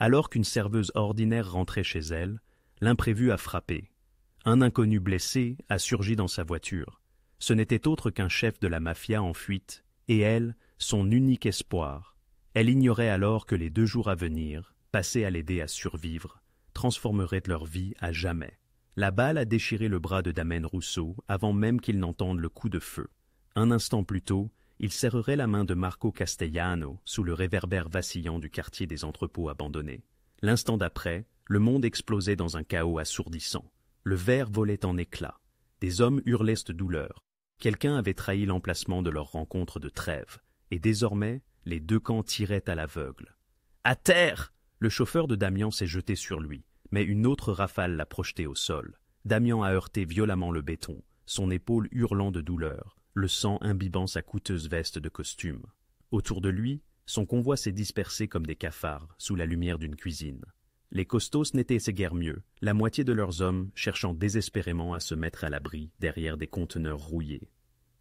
Alors qu'une serveuse ordinaire rentrait chez elle, l'imprévu a frappé. Un inconnu blessé a surgi dans sa voiture. Ce n'était autre qu'un chef de la mafia en fuite, et elle, son unique espoir. Elle ignorait alors que les 2 jours à venir, passés à l'aider à survivre, transformeraient leur vie à jamais. La balle a déchiré le bras de Damian Rousseau avant même qu'il n'entende le coup de feu. Un instant plus tôt, il serrerait la main de Marco Castellano sous le réverbère vacillant du quartier des entrepôts abandonnés. L'instant d'après, le monde explosait dans un chaos assourdissant. Le verre volait en éclats. Des hommes hurlaient de douleur. Quelqu'un avait trahi l'emplacement de leur rencontre de trêve, et désormais, les 2 camps tiraient à l'aveugle. « À terre !» Le chauffeur de Damian s'est jeté sur lui, mais une autre rafale l'a projeté au sol. Damian a heurté violemment le béton, son épaule hurlant de douleur, le sang imbibant sa coûteuse veste de costume. Autour de lui, son convoi s'est dispersé comme des cafards sous la lumière d'une cuisine. Les costos n'étaient guère mieux, la moitié de leurs hommes cherchant désespérément à se mettre à l'abri derrière des conteneurs rouillés.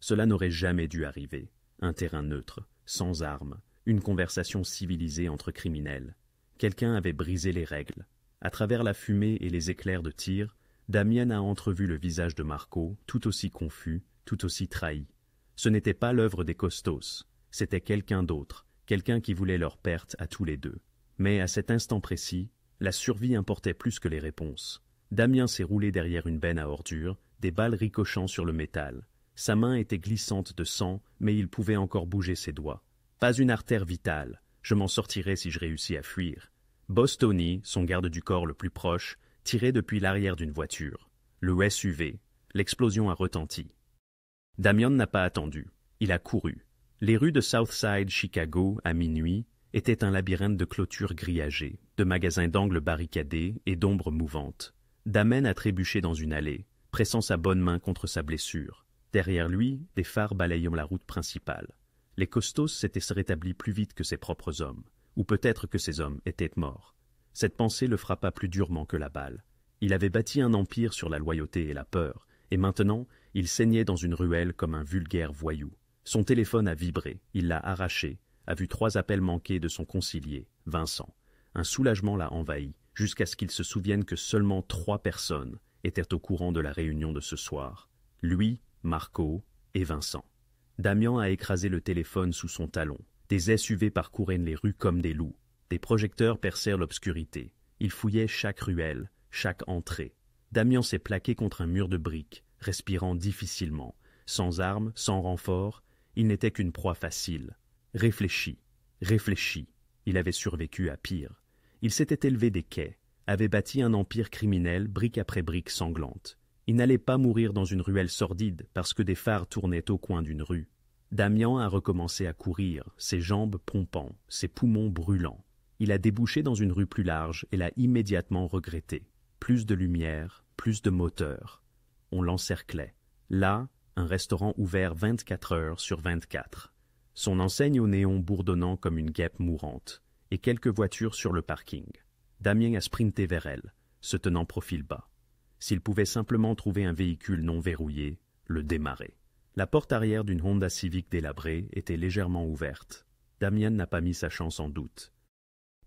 Cela n'aurait jamais dû arriver. Un terrain neutre, sans armes, une conversation civilisée entre criminels. Quelqu'un avait brisé les règles. À travers la fumée et les éclairs de tir, Damian a entrevu le visage de Marco, tout aussi confus, tout aussi trahi. Ce n'était pas l'œuvre des costos, c'était quelqu'un d'autre, quelqu'un qui voulait leur perte à tous les 2. Mais à cet instant précis, la survie importait plus que les réponses. Damian s'est roulé derrière une benne à ordures, des balles ricochant sur le métal. Sa main était glissante de sang, mais il pouvait encore bouger ses doigts. Pas une artère vitale. Je m'en sortirai si je réussis à fuir. Boss Tony, son garde du corps le plus proche, tirait depuis l'arrière d'une voiture. Le SUV. L'explosion a retenti. Damian n'a pas attendu. Il a couru. Les rues de Southside Chicago, à minuit, étaient un labyrinthe de clôtures grillagées, de magasins d'angles barricadés et d'ombres mouvantes. Damian a trébuché dans une allée, pressant sa bonne main contre sa blessure. Derrière lui, des phares balayant la route principale. Les costos s'étaient rétablis plus vite que ses propres hommes, ou peut-être que ces hommes étaient morts. Cette pensée le frappa plus durement que la balle. Il avait bâti un empire sur la loyauté et la peur, et maintenant, il saignait dans une ruelle comme un vulgaire voyou. Son téléphone a vibré, il l'a arraché, a vu 3 appels manqués de son concilier, Vincent. Un soulagement l'a envahi, jusqu'à ce qu'il se souvienne que seulement 3 personnes étaient au courant de la réunion de ce soir. Lui, Marco et Vincent. Damian a écrasé le téléphone sous son talon. Des SUV parcouraient les rues comme des loups. Des projecteurs percèrent l'obscurité. Ils fouillaient chaque ruelle, chaque entrée. Damian s'est plaqué contre un mur de briques, respirant difficilement. Sans armes, sans renfort, il n'était qu'une proie facile. Réfléchi. Il avait survécu à pire. Il s'était élevé des quais, avait bâti un empire criminel brique après brique sanglante. Il n'allait pas mourir dans une ruelle sordide parce que des phares tournaient au coin d'une rue. Damian a recommencé à courir, ses jambes pompant, ses poumons brûlants. Il a débouché dans une rue plus large et l'a immédiatement regretté. Plus de lumière, plus de moteur. On l'encerclait. Là, un restaurant ouvert 24 heures sur 24. Son enseigne au néon bourdonnant comme une guêpe mourante, et quelques voitures sur le parking. Damian a sprinté vers elle, se tenant profil bas. S'il pouvait simplement trouver un véhicule non verrouillé, le démarrer. La porte arrière d'une Honda Civic délabrée était légèrement ouverte. Damian n'a pas mis sa chance en doute.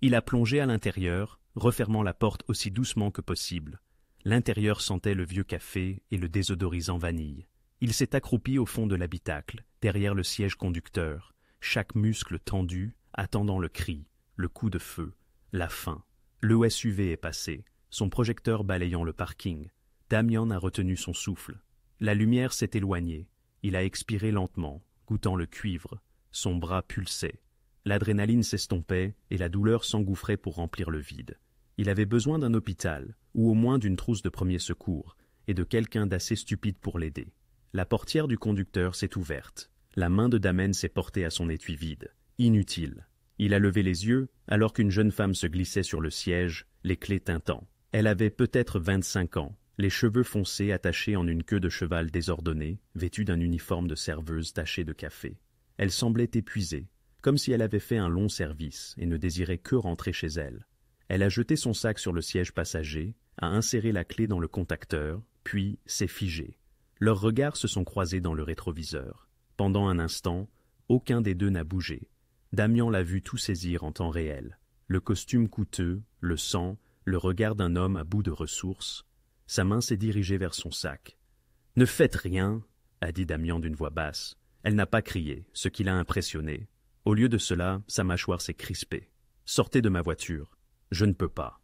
Il a plongé à l'intérieur, refermant la porte aussi doucement que possible. L'intérieur sentait le vieux café et le désodorisant vanille. Il s'est accroupi au fond de l'habitacle, derrière le siège conducteur, chaque muscle tendu, attendant le cri, le coup de feu, la fin. Le SUV est passé, son projecteur balayant le parking. Damian a retenu son souffle. La lumière s'est éloignée. Il a expiré lentement, goûtant le cuivre. Son bras pulsait. L'adrénaline s'estompait et la douleur s'engouffrait pour remplir le vide. Il avait besoin d'un hôpital, ou au moins d'une trousse de premier secours, et de quelqu'un d'assez stupide pour l'aider. La portière du conducteur s'est ouverte. La main de Damian s'est portée à son étui vide. Inutile. Il a levé les yeux alors qu'une jeune femme se glissait sur le siège, les clés tintant. Elle avait peut-être 25 ans, les cheveux foncés attachés en une queue de cheval désordonnée, vêtue d'un uniforme de serveuse taché de café. Elle semblait épuisée, comme si elle avait fait un long service et ne désirait que rentrer chez elle. Elle a jeté son sac sur le siège passager, a inséré la clé dans le contacteur, puis s'est figée. Leurs regards se sont croisés dans le rétroviseur. Pendant un instant, aucun des deux n'a bougé. Damian l'a vu tout saisir en temps réel. Le costume coûteux, le sang, le regard d'un homme à bout de ressources. Sa main s'est dirigée vers son sac. « Ne faites rien !» a dit Damian d'une voix basse. Elle n'a pas crié, ce qui l'a impressionné. Au lieu de cela, sa mâchoire s'est crispée. « Sortez de ma voiture. »« Je ne peux pas. »«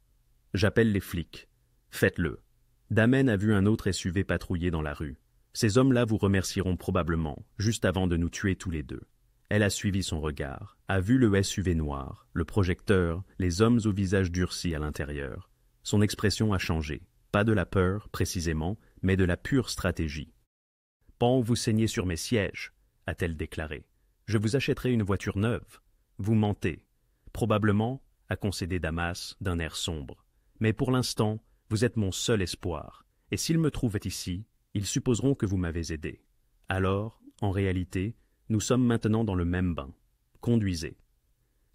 J'appelle les flics. »« Faites-le. » Damen a vu un autre SUV patrouiller dans la rue. Ces hommes-là vous remercieront probablement, juste avant de nous tuer tous les deux. Elle a suivi son regard, a vu le SUV noir, le projecteur, les hommes au visage durci à l'intérieur. Son expression a changé. Pas de la peur, précisément, mais de la pure stratégie. « Pan, vous saignez sur mes sièges, » a-t-elle déclaré. « Je vous achèterai une voiture neuve. »« Vous mentez. »« Probablement, » a concédé Damas d'un air sombre. « Mais pour l'instant, vous êtes mon seul espoir, et s'ils me trouvent ici, ils supposeront que vous m'avez aidé. Alors, en réalité, nous sommes maintenant dans le même bain. Conduisez. »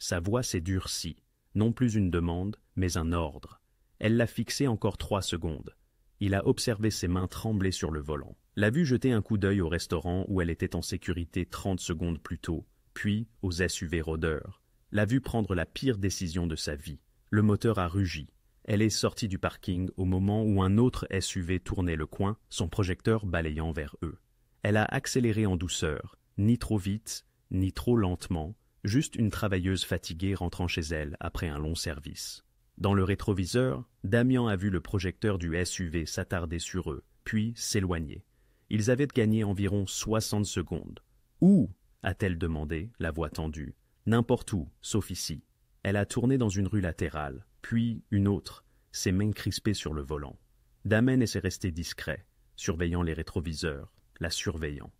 Sa voix s'est durcie, non plus une demande, mais un ordre. Elle l'a fixé encore 3 secondes. Il a observé ses mains trembler sur le volant. L'a vu jeter un coup d'œil au restaurant où elle était en sécurité 30 secondes plus tôt, puis aux SUV rôdeurs. L'a vu prendre la pire décision de sa vie. Le moteur a rugi. Elle est sortie du parking au moment où un autre SUV tournait le coin, son projecteur balayant vers eux. Elle a accéléré en douceur, ni trop vite, ni trop lentement, juste une travailleuse fatiguée rentrant chez elle après un long service. Dans le rétroviseur, Damian a vu le projecteur du SUV s'attarder sur eux, puis s'éloigner. Ils avaient gagné environ 60 secondes. « Où ?» a-t-elle demandé, la voix tendue. « N'importe où, sauf ici. » Elle a tourné dans une rue latérale, puis une autre, ses mains crispées sur le volant. Damen est resté discret, surveillant les rétroviseurs, la surveillant.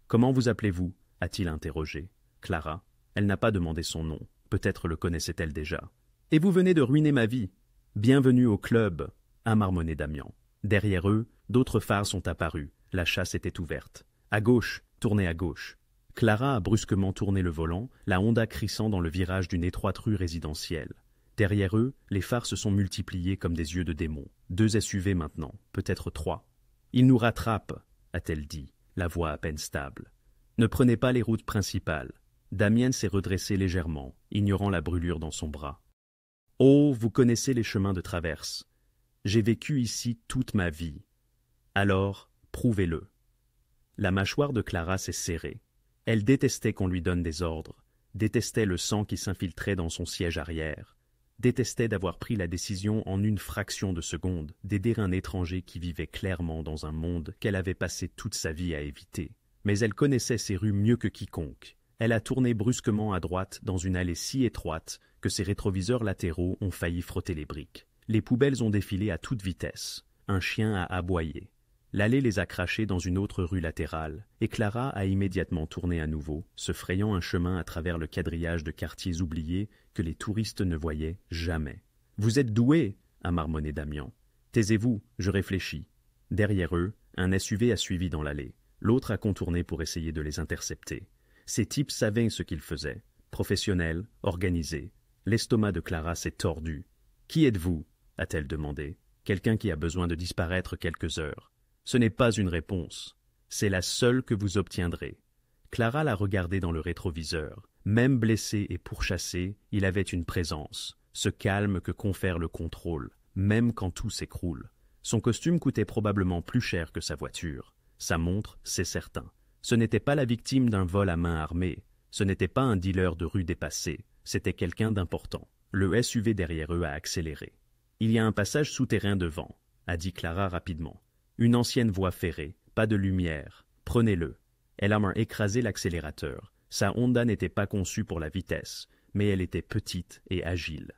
« Comment vous appelez-vous » a-t-il interrogé. « Clara. » Elle n'a pas demandé son nom. Peut-être le connaissait-elle déjà. « Et vous venez de ruiner ma vie. »« Bienvenue au club » a marmonné Damian. Derrière eux, d'autres phares sont apparus. La chasse était ouverte. « À gauche, tournez à gauche. » Clara a brusquement tourné le volant, la Honda crissant dans le virage d'une étroite rue résidentielle. Derrière eux, les phares se sont multipliés comme des yeux de démon. 2 SUV maintenant, peut-être 3. « Ils nous rattrapent » a-t-elle dit, la voix à peine stable. « Ne prenez pas les routes principales. » Damien s'est redressé légèrement, ignorant la brûlure dans son bras. « Oh, vous connaissez les chemins de traverse. J'ai vécu ici toute ma vie. Alors, prouvez-le. » La mâchoire de Clara s'est serrée. Elle détestait qu'on lui donne des ordres, détestait le sang qui s'infiltrait dans son siège arrière, détestait d'avoir pris la décision en une fraction de seconde d'aider un étranger qui vivait clairement dans un monde qu'elle avait passé toute sa vie à éviter. Mais elle connaissait ces rues mieux que quiconque. Elle a tourné brusquement à droite dans une allée si étroite que ses rétroviseurs latéraux ont failli frotter les briques. Les poubelles ont défilé à toute vitesse. Un chien a aboyé. L'allée les a crachés dans une autre rue latérale, et Clara a immédiatement tourné à nouveau, se frayant un chemin à travers le quadrillage de quartiers oubliés que les touristes ne voyaient jamais. « Vous êtes doués !» a marmonné Damian. « Taisez-vous, je réfléchis. » Derrière eux, un SUV a suivi dans l'allée. L'autre a contourné pour essayer de les intercepter. Ces types savaient ce qu'ils faisaient. Professionnels, organisés. L'estomac de Clara s'est tordu. « Qui êtes-vous » a-t-elle demandé. « Quelqu'un qui a besoin de disparaître quelques heures. » Ce n'est pas une réponse. C'est la seule que vous obtiendrez. Clara l'a regardé dans le rétroviseur. Même blessé et pourchassé, il avait une présence, ce calme que confère le contrôle, même quand tout s'écroule. Son costume coûtait probablement plus cher que sa voiture. Sa montre, c'est certain. Ce n'était pas la victime d'un vol à main armée. Ce n'était pas un dealer de rue dépassé. C'était quelqu'un d'important. Le SUV derrière eux a accéléré. « Il y a un passage souterrain devant », a dit Clara rapidement. Une ancienne voie ferrée, pas de lumière. Prenez-le. Elle a écrasé l'accélérateur. Sa Honda n'était pas conçue pour la vitesse, mais elle était petite et agile.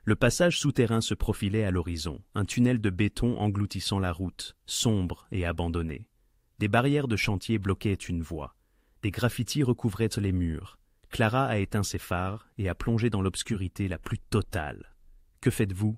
Le passage souterrain se profilait à l'horizon, un tunnel de béton engloutissant la route, sombre et abandonné. Des barrières de chantier bloquaient une voie. Des graffitis recouvraient les murs. Clara a éteint ses phares et a plongé dans l'obscurité la plus totale. Que faites-vous ?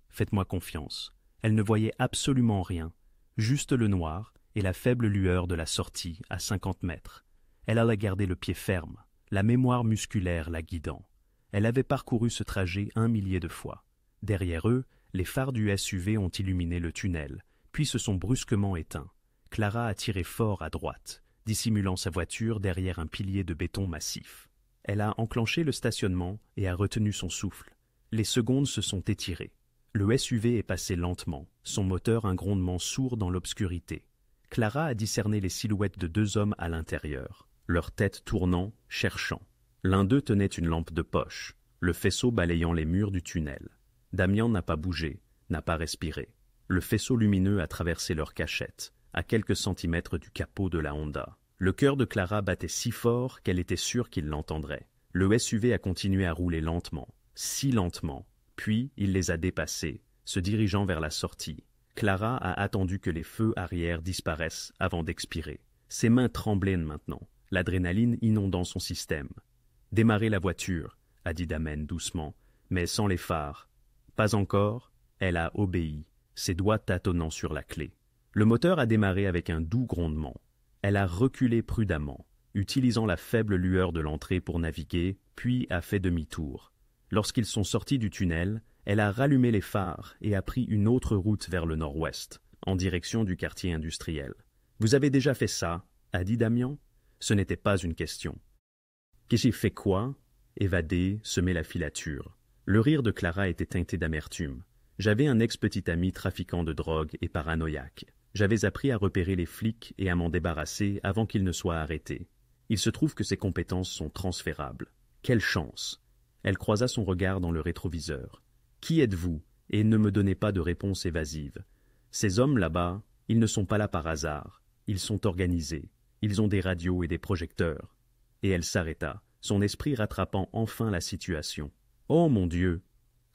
Faites-moi confiance. Elle ne voyait absolument rien. Juste le noir et la faible lueur de la sortie à 50 mètres. Elle alla garder le pied ferme, la mémoire musculaire la guidant. Elle avait parcouru ce trajet 1 millier de fois. Derrière eux, les phares du SUV ont illuminé le tunnel, puis se sont brusquement éteints. Clara a tiré fort à droite, dissimulant sa voiture derrière un pilier de béton massif. Elle a enclenché le stationnement et a retenu son souffle. Les secondes se sont étirées. Le SUV est passé lentement, son moteur un grondement sourd dans l'obscurité. Clara a discerné les silhouettes de deux hommes à l'intérieur, leurs têtes tournant, cherchant. L'un d'eux tenait une lampe de poche, le faisceau balayant les murs du tunnel. Damian n'a pas bougé, n'a pas respiré. Le faisceau lumineux a traversé leur cachette, à quelques centimètres du capot de la Honda. Le cœur de Clara battait si fort qu'elle était sûre qu'il l'entendrait. Le SUV a continué à rouler lentement, si lentement, puis il les a dépassés, se dirigeant vers la sortie. Clara a attendu que les feux arrière disparaissent avant d'expirer. Ses mains tremblaient maintenant, l'adrénaline inondant son système. « Démarrez la voiture », a dit Damen doucement, mais sans les phares. Pas encore, elle a obéi, ses doigts tâtonnant sur la clé. Le moteur a démarré avec un doux grondement. Elle a reculé prudemment, utilisant la faible lueur de l'entrée pour naviguer, puis a fait demi-tour. Lorsqu'ils sont sortis du tunnel, elle a rallumé les phares et a pris une autre route vers le nord-ouest, en direction du quartier industriel. « Vous avez déjà fait ça ?» a dit Damian. Ce n'était pas une question. « Qu'est-ce qu'il fait quoi ?» Évadé, semer la filature. Le rire de Clara était teinté d'amertume. J'avais un ex-petit ami trafiquant de drogue et paranoïaque. J'avais appris à repérer les flics et à m'en débarrasser avant qu'ils ne soient arrêtés. Il se trouve que ces compétences sont transférables. Quelle chance! Elle croisa son regard dans le rétroviseur. « Qui êtes-vous » et ne me donnez pas de réponse évasive. Ces hommes là-bas, ils ne sont pas là par hasard. Ils sont organisés. Ils ont des radios et des projecteurs. Et elle s'arrêta, son esprit rattrapant enfin la situation. « Oh mon Dieu !»«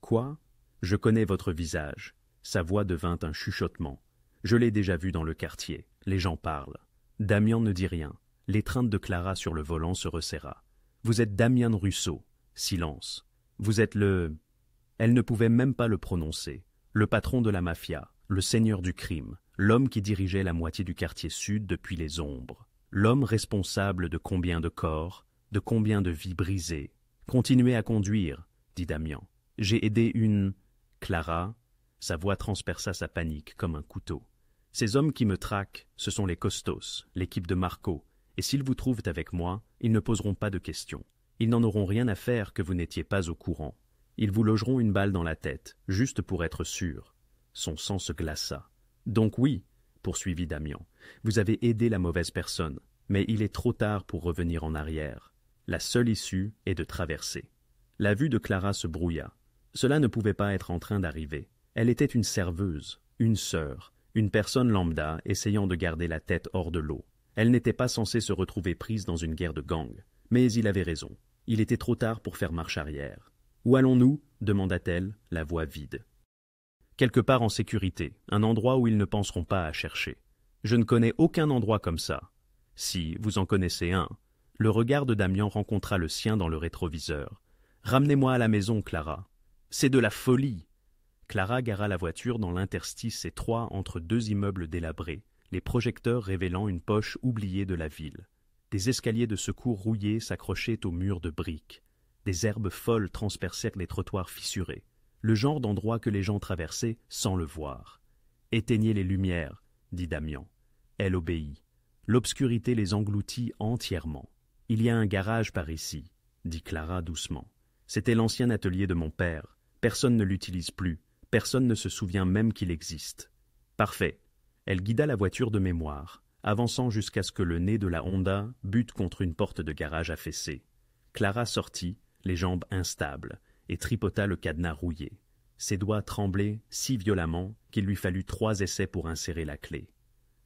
Quoi ?» ?»« Je connais votre visage. » Sa voix devint un chuchotement. « Je l'ai déjà vu dans le quartier. Les gens parlent. » Damian ne dit rien. L'étreinte de Clara sur le volant se resserra. « Vous êtes Damian Russo. » Silence. « Vous êtes le... » Elle ne pouvait même pas le prononcer. Le patron de la mafia, le seigneur du crime, l'homme qui dirigeait la moitié du quartier sud depuis les ombres. L'homme responsable de combien de corps, de combien de vies brisées. « Continuez à conduire, » dit Damian. « J'ai aidé une... » Clara, sa voix transperça sa panique comme un couteau. « Ces hommes qui me traquent, ce sont les Costos, l'équipe de Marco, et s'ils vous trouvent avec moi, ils ne poseront pas de questions. Ils n'en auront rien à faire que vous n'étiez pas au courant. Ils vous logeront une balle dans la tête, juste pour être sûr. » Son sang se glaça. « Donc oui, » poursuivit Damian, « vous avez aidé la mauvaise personne, mais il est trop tard pour revenir en arrière. La seule issue est de traverser. » La vue de Clara se brouilla. Cela ne pouvait pas être en train d'arriver. Elle était une serveuse, une sœur, une personne lambda essayant de garder la tête hors de l'eau. Elle n'était pas censée se retrouver prise dans une guerre de gang. Mais il avait raison. Il était trop tard pour faire marche arrière. « Où allons-nous » demanda-t-elle, la voix vide. « Quelque part en sécurité, un endroit où ils ne penseront pas à chercher. Je ne connais aucun endroit comme ça. Si vous en connaissez un. » Le regard de Damian rencontra le sien dans le rétroviseur. « Ramenez-moi à la maison, Clara. » « C'est de la folie !» Clara gara la voiture dans l'interstice étroit entre deux immeubles délabrés, les projecteurs révélant une poche oubliée de la ville. Des escaliers de secours rouillés s'accrochaient aux murs de briques. Des herbes folles transpercèrent les trottoirs fissurés. Le genre d'endroit que les gens traversaient sans le voir. « Éteignez les lumières » dit Damian. Elle obéit. L'obscurité les engloutit entièrement. « Il y a un garage par ici » dit Clara doucement. « C'était l'ancien atelier de mon père. Personne ne l'utilise plus. Personne ne se souvient même qu'il existe. » « Parfait. » Elle guida la voiture de mémoire, avançant jusqu'à ce que le nez de la Honda bute contre une porte de garage affaissée. Clara sortit, les jambes instables, et tripota le cadenas rouillé. Ses doigts tremblaient si violemment qu'il lui fallut 3 essais pour insérer la clé.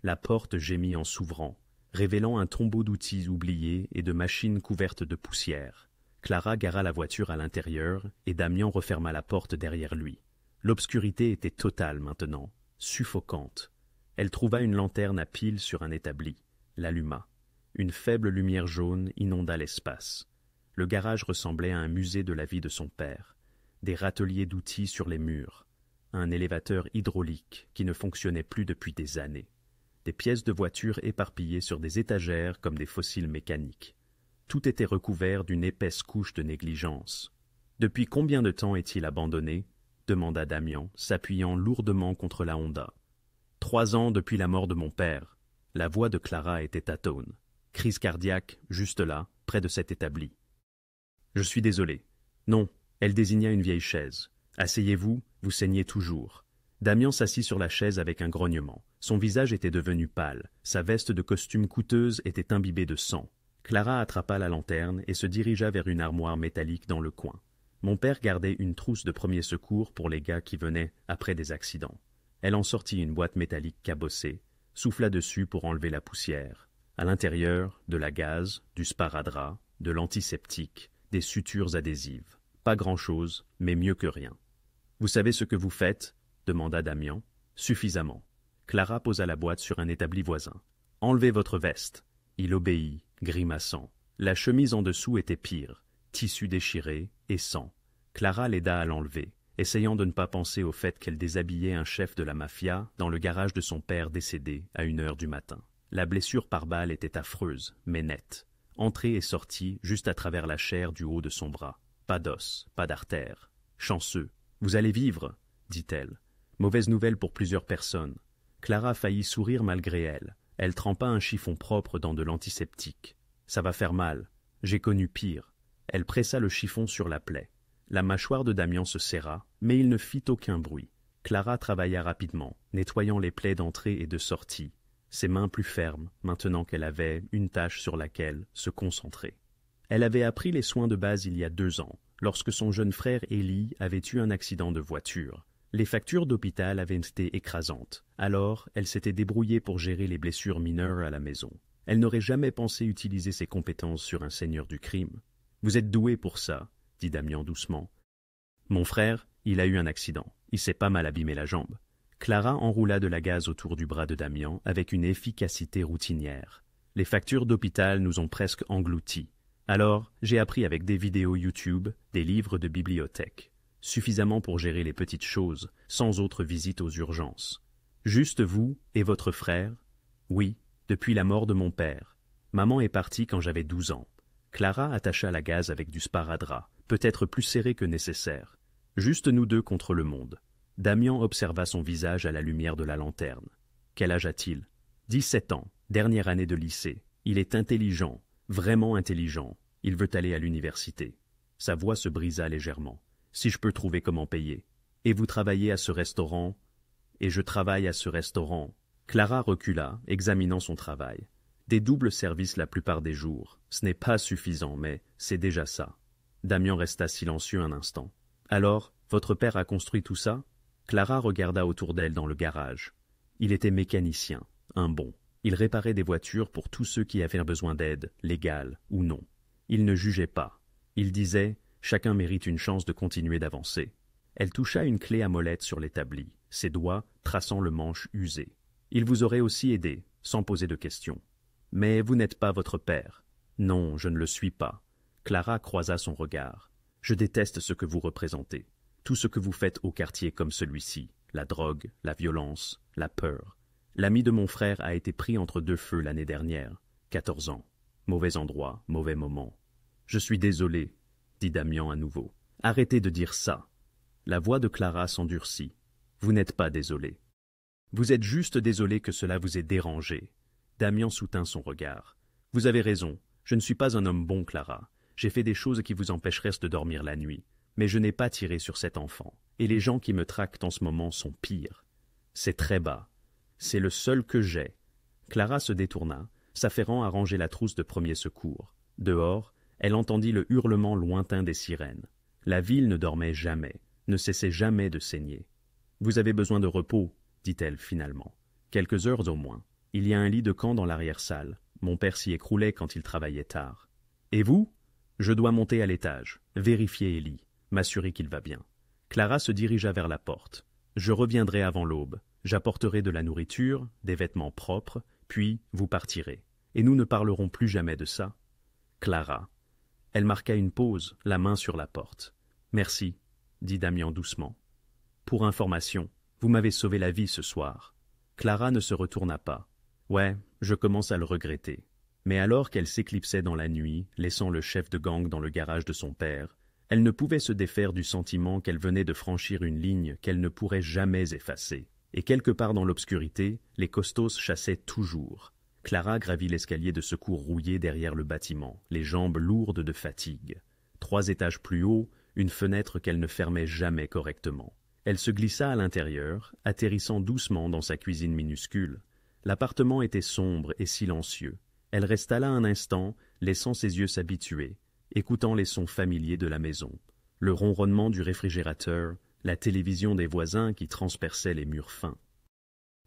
La porte gémit en s'ouvrant, révélant un tombeau d'outils oubliés et de machines couvertes de poussière. Clara gara la voiture à l'intérieur et Damian referma la porte derrière lui. L'obscurité était totale maintenant, suffocante. Elle trouva une lanterne à pile sur un établi, l'alluma. Une faible lumière jaune inonda l'espace. Le garage ressemblait à un musée de la vie de son père. Des râteliers d'outils sur les murs. Un élévateur hydraulique qui ne fonctionnait plus depuis des années. Des pièces de voiture éparpillées sur des étagères comme des fossiles mécaniques. Tout était recouvert d'une épaisse couche de négligence. « Depuis combien de temps est-il abandonné ?» demanda Damian, s'appuyant lourdement contre la Honda. « 3 ans depuis la mort de mon père. » La voix de Clara était atone. Crise cardiaque, juste là, près de cet établi. Je suis désolé. Non, elle désigna une vieille chaise. Asseyez-vous, vous saignez toujours. Damian s'assit sur la chaise avec un grognement. Son visage était devenu pâle, sa veste de costume coûteuse était imbibée de sang. Clara attrapa la lanterne et se dirigea vers une armoire métallique dans le coin. Mon père gardait une trousse de premiers secours pour les gars qui venaient après des accidents. Elle en sortit une boîte métallique cabossée, souffla dessus pour enlever la poussière. À l'intérieur, de la gaze, du sparadrap, de l'antiseptique, des sutures adhésives. Pas grand-chose, mais mieux que rien. « Vous savez ce que vous faites » demanda Damian. « Suffisamment. » Clara posa la boîte sur un établi voisin. « Enlevez votre veste. » Il obéit, grimaçant. La chemise en dessous était pire, tissu déchiré et sang. Clara l'aida à l'enlever, essayant de ne pas penser au fait qu'elle déshabillait un chef de la mafia dans le garage de son père décédé à 1h du matin. La blessure par balle était affreuse, mais nette. Entrée et sortie juste à travers la chair du haut de son bras. Pas d'os, pas d'artère. Chanceux. « Vous allez vivre, » dit-elle. Mauvaise nouvelle pour plusieurs personnes. Clara faillit sourire malgré elle. Elle trempa un chiffon propre dans de l'antiseptique. « Ça va faire mal. J'ai connu pire. » Elle pressa le chiffon sur la plaie. La mâchoire de Damian se serra, mais il ne fit aucun bruit. Clara travailla rapidement, nettoyant les plaies d'entrée et de sortie, ses mains plus fermes, maintenant qu'elle avait une tâche sur laquelle se concentrer. Elle avait appris les soins de base il y a 2 ans, lorsque son jeune frère Eli avait eu un accident de voiture. Les factures d'hôpital avaient été écrasantes, alors elle s'était débrouillée pour gérer les blessures mineures à la maison. Elle n'aurait jamais pensé utiliser ses compétences sur un seigneur du crime. « Vous êtes doué pour ça », dit Damian doucement. « Mon frère, il a eu un accident. Il s'est pas mal abîmé la jambe. » Clara enroula de la gaze autour du bras de Damian avec une efficacité routinière. « Les factures d'hôpital nous ont presque engloutis. Alors, j'ai appris avec des vidéos YouTube, des livres de bibliothèque. Suffisamment pour gérer les petites choses, sans autre visite aux urgences. Juste vous et votre frère ? Oui, depuis la mort de mon père. Maman est partie quand j'avais 12 ans. Clara attacha la gaze avec du sparadrap, peut-être plus serré que nécessaire. Juste nous deux contre le monde. Damian observa son visage à la lumière de la lanterne. Quel âge a-t-il ? 17 ans, dernière année de lycée. Il est intelligent, vraiment intelligent. Il veut aller à l'université. Sa voix se brisa légèrement. Si je peux trouver comment payer. Et vous travaillez à ce restaurant ? Et je travaille à ce restaurant. Clara recula, examinant son travail. Des doubles services la plupart des jours. Ce n'est pas suffisant, mais c'est déjà ça. Damian resta silencieux un instant. Alors, votre père a construit tout ça ? Clara regarda autour d'elle dans le garage. Il était mécanicien, un bon. Il réparait des voitures pour tous ceux qui avaient besoin d'aide, légale ou non. Il ne jugeait pas. Il disait « Chacun mérite une chance de continuer d'avancer ». Elle toucha une clé à molette sur l'établi, ses doigts traçant le manche usé. « Il vous aurait aussi aidé, sans poser de questions. Mais vous n'êtes pas votre père. »« Non, je ne le suis pas. » Clara croisa son regard. « Je déteste ce que vous représentez. Tout ce que vous faites au quartier comme celui-ci. La drogue, la violence, la peur. L'ami de mon frère a été pris entre 2 feux l'année dernière. 14 ans. Mauvais endroit, mauvais moment. Je suis désolé, dit Damian à nouveau. Arrêtez de dire ça. La voix de Clara s'endurcit. Vous n'êtes pas désolé. Vous êtes juste désolé que cela vous ait dérangé. Damian soutint son regard. Vous avez raison. Je ne suis pas un homme bon, Clara. J'ai fait des choses qui vous empêcheraient de dormir la nuit. Mais je n'ai pas tiré sur cet enfant. Et les gens qui me traquent en ce moment sont pires. C'est très bas. C'est le seul que j'ai. Clara se détourna, s'affairant à ranger la trousse de premiers secours. Dehors, elle entendit le hurlement lointain des sirènes. La ville ne dormait jamais, ne cessait jamais de saigner. « Vous avez besoin de repos, » dit-elle finalement. « Quelques heures au moins. Il y a un lit de camp dans l'arrière-salle. Mon père s'y écroulait quand il travaillait tard. Et vous ? Je dois monter à l'étage, vérifier Eli, m'assurer qu'il va bien. » Clara se dirigea vers la porte. « Je reviendrai avant l'aube. J'apporterai de la nourriture, des vêtements propres, puis vous partirez. Et nous ne parlerons plus jamais de ça. » Clara. Elle marqua une pause, la main sur la porte. « Merci, » dit Damian doucement. « Pour information, vous m'avez sauvé la vie ce soir. » Clara ne se retourna pas. « Ouais, je commence à le regretter. » Mais alors qu'elle s'éclipsait dans la nuit, laissant le chef de gang dans le garage de son père, elle ne pouvait se défaire du sentiment qu'elle venait de franchir une ligne qu'elle ne pourrait jamais effacer. Et quelque part dans l'obscurité, les costos chassaient toujours. Clara gravit l'escalier de secours rouillé derrière le bâtiment, les jambes lourdes de fatigue. 3 étages plus haut, une fenêtre qu'elle ne fermait jamais correctement. Elle se glissa à l'intérieur, atterrissant doucement dans sa cuisine minuscule. L'appartement était sombre et silencieux. Elle resta là un instant, laissant ses yeux s'habituer, écoutant les sons familiers de la maison. Le ronronnement du réfrigérateur, la télévision des voisins qui transperçait les murs fins.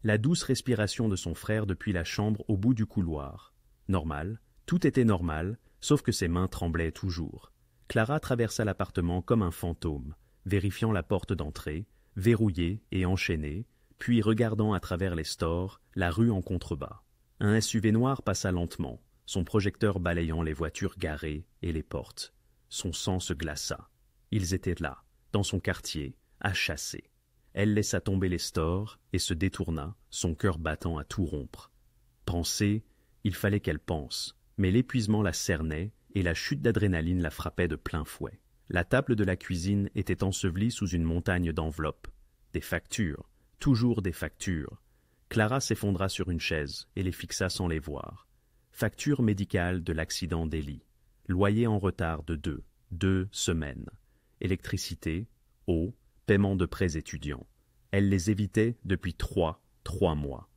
La douce respiration de son frère depuis la chambre au bout du couloir. Normal, tout était normal, sauf que ses mains tremblaient toujours. Clara traversa l'appartement comme un fantôme, vérifiant la porte d'entrée, verrouillée et enchaînée, puis regardant à travers les stores, la rue en contrebas. Un SUV noir passa lentement, son projecteur balayant les voitures garées et les portes. Son sang se glaça. Ils étaient là, dans son quartier, à chasser. Elle laissa tomber les stores et se détourna, son cœur battant à tout rompre. Penser, il fallait qu'elle pense, mais l'épuisement la cernait et la chute d'adrénaline la frappait de plein fouet. La table de la cuisine était ensevelie sous une montagne d'enveloppes. Des factures, toujours des factures. Clara s'effondra sur une chaise et les fixa sans les voir. Facture médicale de l'accident d'Ellie. Loyer en retard de 2 semaines. Électricité, eau, paiement de prêts étudiants. Elle les évitait depuis 3 mois.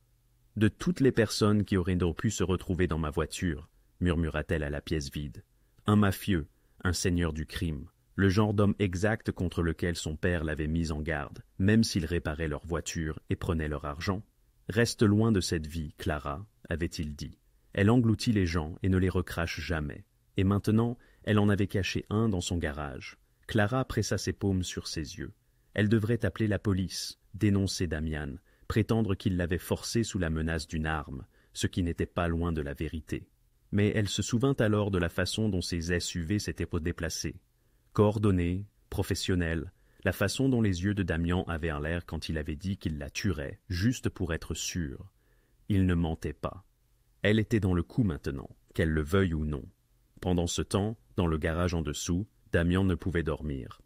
De toutes les personnes qui auraient donc pu se retrouver dans ma voiture, murmura-t-elle à la pièce vide. Un mafieux, un seigneur du crime, le genre d'homme exact contre lequel son père l'avait mise en garde, même s'il réparait leur voiture et prenait leur argent. Reste loin de cette vie, Clara, avait-il dit. Elle engloutit les gens et ne les recrache jamais. Et maintenant, elle en avait caché un dans son garage. Clara pressa ses paumes sur ses yeux. Elle devrait appeler la police, dénoncer Damian, prétendre qu'il l'avait forcée sous la menace d'une arme, ce qui n'était pas loin de la vérité. Mais elle se souvint alors de la façon dont ses SUV s'étaient déplacés. Coordonnés, professionnels, la façon dont les yeux de Damian avaient l'air quand il avait dit qu'il la tuerait, juste pour être sûr. Il ne mentait pas. Elle était dans le coup maintenant, qu'elle le veuille ou non. Pendant ce temps, dans le garage en dessous, Damian ne pouvait dormir.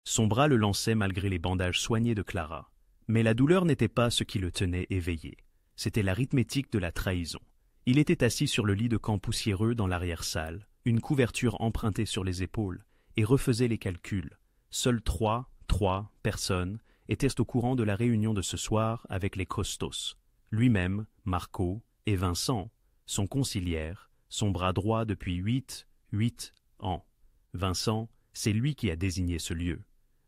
Son bras le lançait malgré les bandages soignés de Clara. Mais la douleur n'était pas ce qui le tenait éveillé. C'était l'arithmétique de la trahison. Il était assis sur le lit de camp poussiéreux dans l'arrière-salle, une couverture empruntée sur les épaules, et refaisait les calculs. Seules trois personnes étaient au courant de la réunion de ce soir avec les Costos. Lui-même, Marco et Vincent, son conciliaire, son bras droit depuis 8 ans. Vincent, c'est lui qui a désigné ce lieu.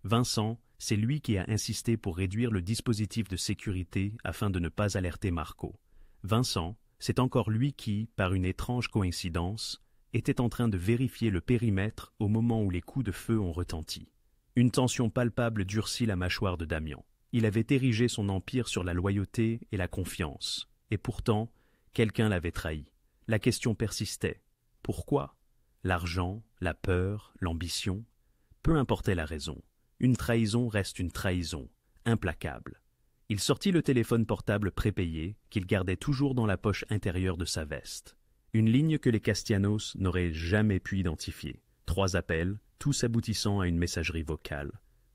Vincent, c'est lui qui a insisté pour réduire le dispositif de sécurité afin de ne pas alerter Marco. Vincent, c'est encore lui qui, par une étrange coïncidence, était en train de vérifier le périmètre au moment où les coups de feu ont retenti. Une tension palpable durcit la mâchoire de Damian. Il avait érigé son empire sur la loyauté et la confiance. Et pourtant, quelqu'un l'avait trahi. La question persistait. Pourquoi? L'argent, la peur, l'ambition? Peu importait la raison. Une trahison reste une trahison, implacable. Il sortit le téléphone portable prépayé qu'il gardait toujours dans la poche intérieure de sa veste. Une ligne que les Castellanos n'auraient jamais pu identifier. 3 appels, tous aboutissant à une messagerie vocale.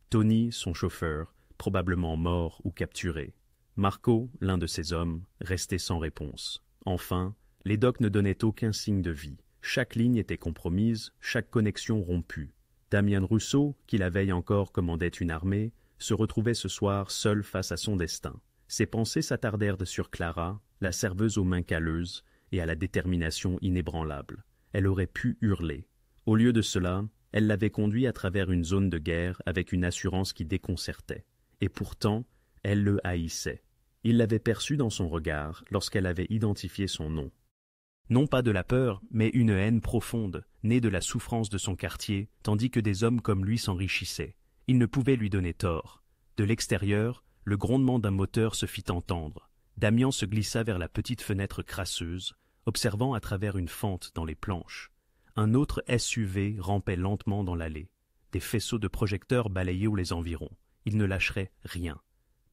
Tony, son chauffeur, probablement mort ou capturé. Marco, l'un de ses hommes, resté sans réponse. Enfin, les docs ne donnaient aucun signe de vie. Chaque ligne était compromise, chaque connexion rompue. Damian Rousseau, qui la veille encore commandait une armée, se retrouvait ce soir seul face à son destin. Ses pensées s'attardèrent sur Clara, la serveuse aux mains calleuses et à la détermination inébranlable. Elle aurait pu hurler. Au lieu de cela, elle l'avait conduit à travers une zone de guerre avec une assurance qui déconcertait. Et pourtant, elle le haïssait. Il l'avait perçu dans son regard lorsqu'elle avait identifié son nom. Non pas de la peur, mais une haine profonde, née de la souffrance de son quartier, tandis que des hommes comme lui s'enrichissaient. Il ne pouvait lui donner tort. De l'extérieur, le grondement d'un moteur se fit entendre. Damian se glissa vers la petite fenêtre crasseuse, observant à travers une fente dans les planches. Un autre SUV rampait lentement dans l'allée. Des faisceaux de projecteurs balayaient les environs. Il ne lâcherait rien.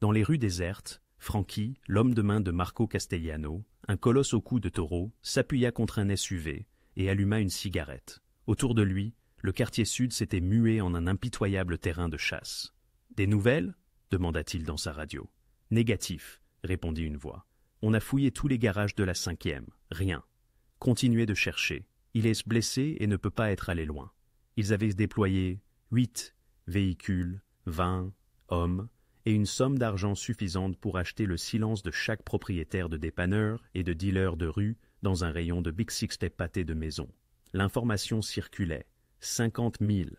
Dans les rues désertes, Franchi, l'homme de main de Marco Castellano, un colosse au cou de taureau, s'appuya contre un SUV et alluma une cigarette. Autour de lui, le quartier sud s'était mué en un impitoyable terrain de chasse. « Des nouvelles » demanda-t-il dans sa radio. « Négatif » répondit une voix. « On a fouillé tous les garages de la 5e. Rien. Continuez de chercher. Il est blessé et ne peut pas être allé loin. » Ils avaient déployé 8 véhicules, 20 hommes, et une somme d'argent suffisante pour acheter le silence de chaque propriétaire de dépanneur et de dealer de rue dans un rayon de Big Six pâtés de maison. L'information circulait. 50 000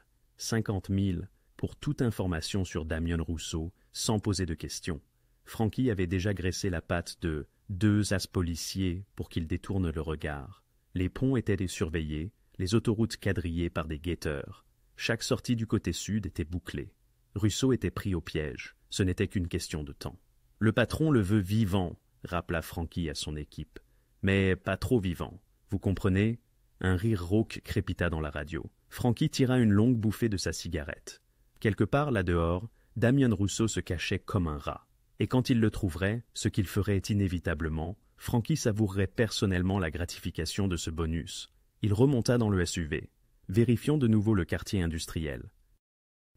pour toute information sur Damian Rousseau, sans poser de questions. Frankie avait déjà graissé la patte de 2 as policiers pour qu'ils détournent le regard. Les ponts étaient surveillés, les autoroutes quadrillées par des guetteurs. Chaque sortie du côté sud était bouclée. Rousseau était pris au piège. Ce n'était qu'une question de temps. Le patron le veut vivant, rappela Frankie à son équipe. Mais pas trop vivant. Vous comprenez? Un rire rauque crépita dans la radio. Frankie tira une longue bouffée de sa cigarette. Quelque part là-dehors, Damian Rousseau se cachait comme un rat. Et quand il le trouverait, ce qu'il ferait inévitablement, Frankie savourerait personnellement la gratification de ce bonus. Il remonta dans le SUV. Vérifions de nouveau le quartier industriel.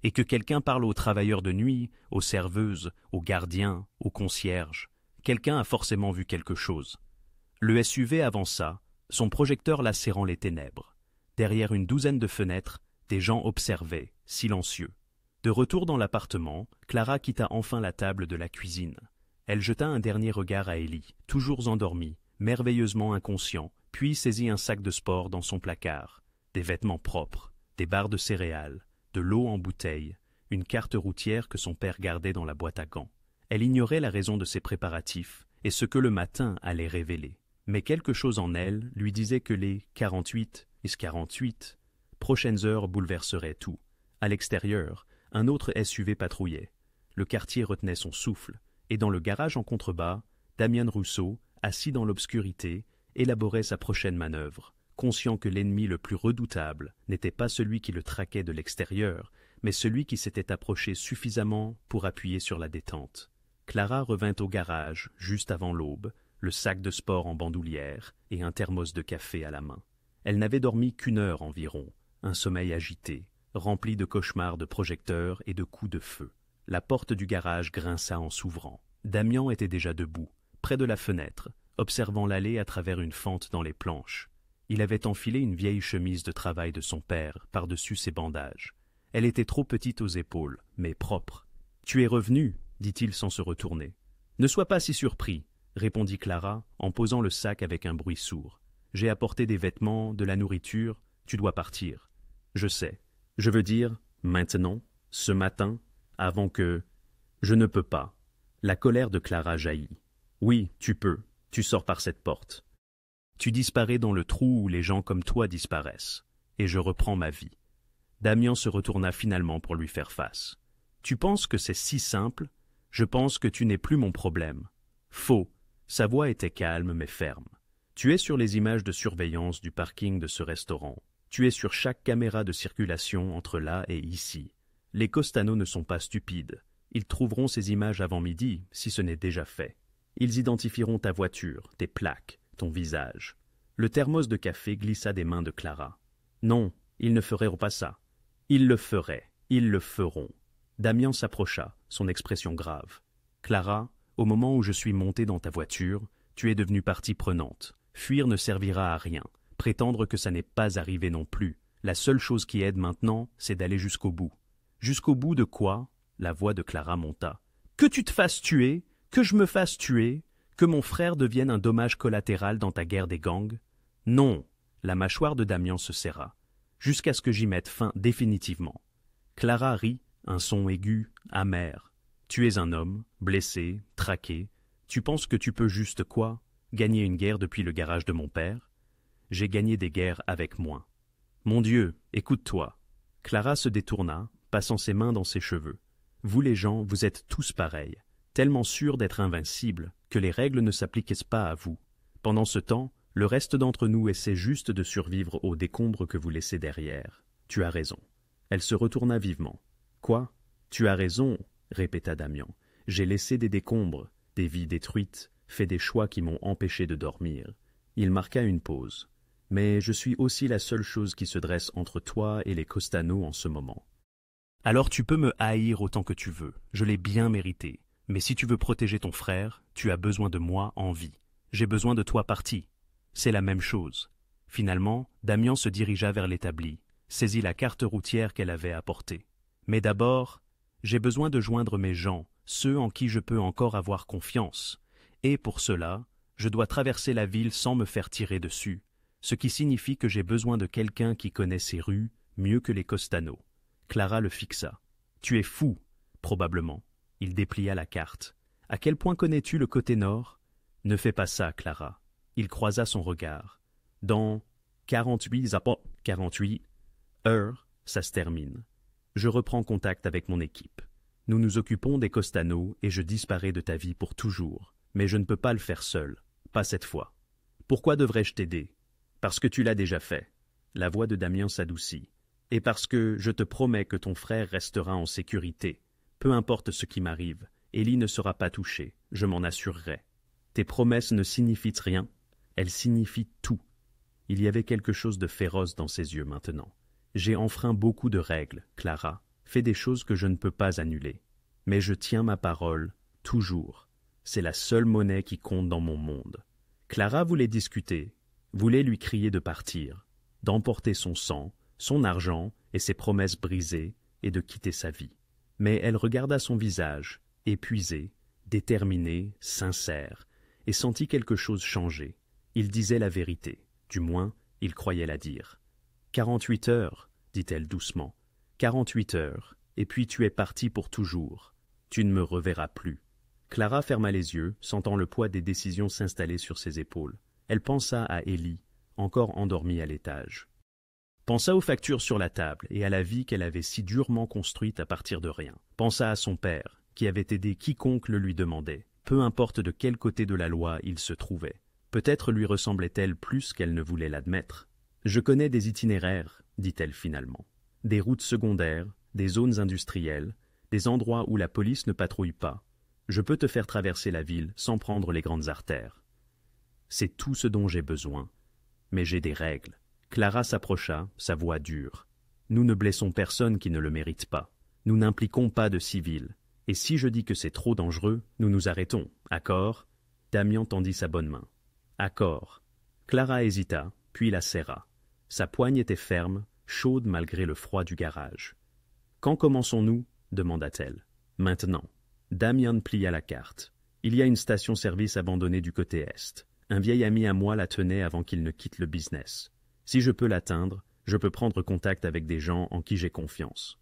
Et que quelqu'un parle aux travailleurs de nuit, aux serveuses, aux gardiens, aux concierges. Quelqu'un a forcément vu quelque chose. Le SUV avança, son projecteur lacérant les ténèbres. Derrière une douzaine de fenêtres, des gens observaient, silencieux. De retour dans l'appartement, Clara quitta enfin la table de la cuisine. Elle jeta un dernier regard à Ellie, toujours endormi, merveilleusement inconscient, puis saisit un sac de sport dans son placard. Des vêtements propres, des barres de céréales, de l'eau en bouteille, une carte routière que son père gardait dans la boîte à gants. Elle ignorait la raison de ses préparatifs et ce que le matin allait révéler. Mais quelque chose en elle lui disait que les 48 prochaines heures bouleverseraient tout. À l'extérieur, un autre SUV patrouillait. Le quartier retenait son souffle, et dans le garage en contrebas, Damian Rousseau, assis dans l'obscurité, élaborait sa prochaine manœuvre, conscient que l'ennemi le plus redoutable n'était pas celui qui le traquait de l'extérieur, mais celui qui s'était approché suffisamment pour appuyer sur la détente. Clara revint au garage, juste avant l'aube, le sac de sport en bandoulière et un thermos de café à la main. Elle n'avait dormi qu'1 heure environ, un sommeil agité, rempli de cauchemars de projecteurs et de coups de feu. La porte du garage grinça en s'ouvrant. Damian était déjà debout, près de la fenêtre, observant l'allée à travers une fente dans les planches. Il avait enfilé une vieille chemise de travail de son père par-dessus ses bandages. Elle était trop petite aux épaules, mais propre. « Tu es revenu » dit-il sans se retourner. « Ne sois pas si surpris » répondit Clara en posant le sac avec un bruit sourd. « J'ai apporté des vêtements, de la nourriture, tu dois partir. »« Je sais. Je veux dire, maintenant, ce matin, avant que... » »« Je ne peux pas. » La colère de Clara jaillit. « Oui, tu peux. Tu sors par cette porte. Tu disparais dans le trou où les gens comme toi disparaissent. Et je reprends ma vie. » Damian se retourna finalement pour lui faire face. « Tu penses que c'est si simple? Je pense que tu n'es plus mon problème. » Faux. Sa voix était calme mais ferme. Tu es sur les images de surveillance du parking de ce restaurant. Tu es sur chaque caméra de circulation entre là et ici. Les Costano ne sont pas stupides. Ils trouveront ces images avant midi, si ce n'est déjà fait. Ils identifieront ta voiture, tes plaques, ton visage. Le thermos de café glissa des mains de Clara. Non, ils ne feraient pas ça. Ils le feraient, ils le feront. Damian s'approcha, son expression grave. Clara, au moment où je suis monté dans ta voiture, tu es devenue partie prenante. Fuir ne servira à rien. Prétendre que ça n'est pas arrivé non plus. La seule chose qui aide maintenant, c'est d'aller jusqu'au bout. Jusqu'au bout de quoi? La voix de Clara monta. Que tu te fasses tuer, que je me fasse tuer, que mon frère devienne un dommage collatéral dans ta guerre des gangs? Non. La mâchoire de Damian se serra. Jusqu'à ce que j'y mette fin définitivement. Clara rit, un son aigu, amer. Tu es un homme, blessé, traqué. Tu penses que tu peux juste quoi? Gagner une guerre depuis le garage de mon père? J'ai gagné des guerres avec moins. Mon Dieu, écoute-toi. Clara se détourna, passant ses mains dans ses cheveux. Vous les gens, vous êtes tous pareils, tellement sûrs d'être invincibles que les règles ne s'appliquent pas à vous. Pendant ce temps, le reste d'entre nous essaie juste de survivre aux décombres que vous laissez derrière. Tu as raison. Elle se retourna vivement. Quoi? Tu as raison, répéta Damian. J'ai laissé des décombres, des vies détruites, fait des choix qui m'ont empêché de dormir. Il marqua une pause. Mais je suis aussi la seule chose qui se dresse entre toi et les Costano en ce moment. Alors tu peux me haïr autant que tu veux, je l'ai bien mérité. Mais si tu veux protéger ton frère, tu as besoin de moi en vie. J'ai besoin de toi parti. C'est la même chose. Finalement, Damian se dirigea vers l'établi. saisit la carte routière qu'elle avait apportée. Mais d'abord, j'ai besoin de joindre mes gens, ceux en qui je peux encore avoir confiance. Et pour cela, je dois traverser la ville sans me faire tirer dessus, ce qui signifie que j'ai besoin de quelqu'un qui connaît ces rues mieux que les Costano. Clara le fixa. Tu es fou, probablement. Il déplia la carte. À quel point connais-tu le côté nord? Ne fais pas ça, Clara. Il croisa son regard. Dans 48 heures, ça se termine. Je reprends contact avec mon équipe. Nous nous occupons des Costano et je disparais de ta vie pour toujours. Mais je ne peux pas le faire seul. Pas cette fois. Pourquoi devrais-je t'aider? Parce que tu l'as déjà fait. La voix de Damien s'adoucit. Et parce que je te promets que ton frère restera en sécurité. Peu importe ce qui m'arrive, Ellie ne sera pas touchée, je m'en assurerai. Tes promesses ne signifient rien, elles signifient tout. Il y avait quelque chose de féroce dans ses yeux maintenant. J'ai enfreint beaucoup de règles, Clara, fait des choses que je ne peux pas annuler. Mais je tiens ma parole, toujours. C'est la seule monnaie qui compte dans mon monde. Clara voulait discuter, voulait lui crier de partir, d'emporter son sang, son argent et ses promesses brisées, et de quitter sa vie. Mais elle regarda son visage, épuisé, déterminé, sincère, et sentit quelque chose changer. Il disait la vérité, du moins, il croyait la dire. 48 heures, dit-elle doucement. 48 heures, et puis tu es parti pour toujours. Tu ne me reverras plus. Clara ferma les yeux, sentant le poids des décisions s'installer sur ses épaules. Elle pensa à Ellie, encore endormie à l'étage. Pensa aux factures sur la table et à la vie qu'elle avait si durement construite à partir de rien. Pensa à son père, qui avait aidé quiconque le lui demandait, peu importe de quel côté de la loi il se trouvait. Peut-être lui ressemblait-elle plus qu'elle ne voulait l'admettre. « Je connais des itinéraires, dit-elle finalement. Des routes secondaires, des zones industrielles, des endroits où la police ne patrouille pas. Je peux te faire traverser la ville sans prendre les grandes artères. C'est tout ce dont j'ai besoin. Mais j'ai des règles. » Clara s'approcha, sa voix dure. « Nous ne blessons personne qui ne le mérite pas. Nous n'impliquons pas de civils. Et si je dis que c'est trop dangereux, nous nous arrêtons. Accord ?» Damien tendit sa bonne main. « Accord. » Clara hésita, puis la serra. Sa poigne était ferme, chaude malgré le froid du garage. « Quand commençons-nous » demanda-t-elle. « Maintenant. » Damien plia la carte. « Il y a une station-service abandonnée du côté est. Un vieil ami à moi la tenait avant qu'il ne quitte le business. Si je peux l'atteindre, je peux prendre contact avec des gens en qui j'ai confiance.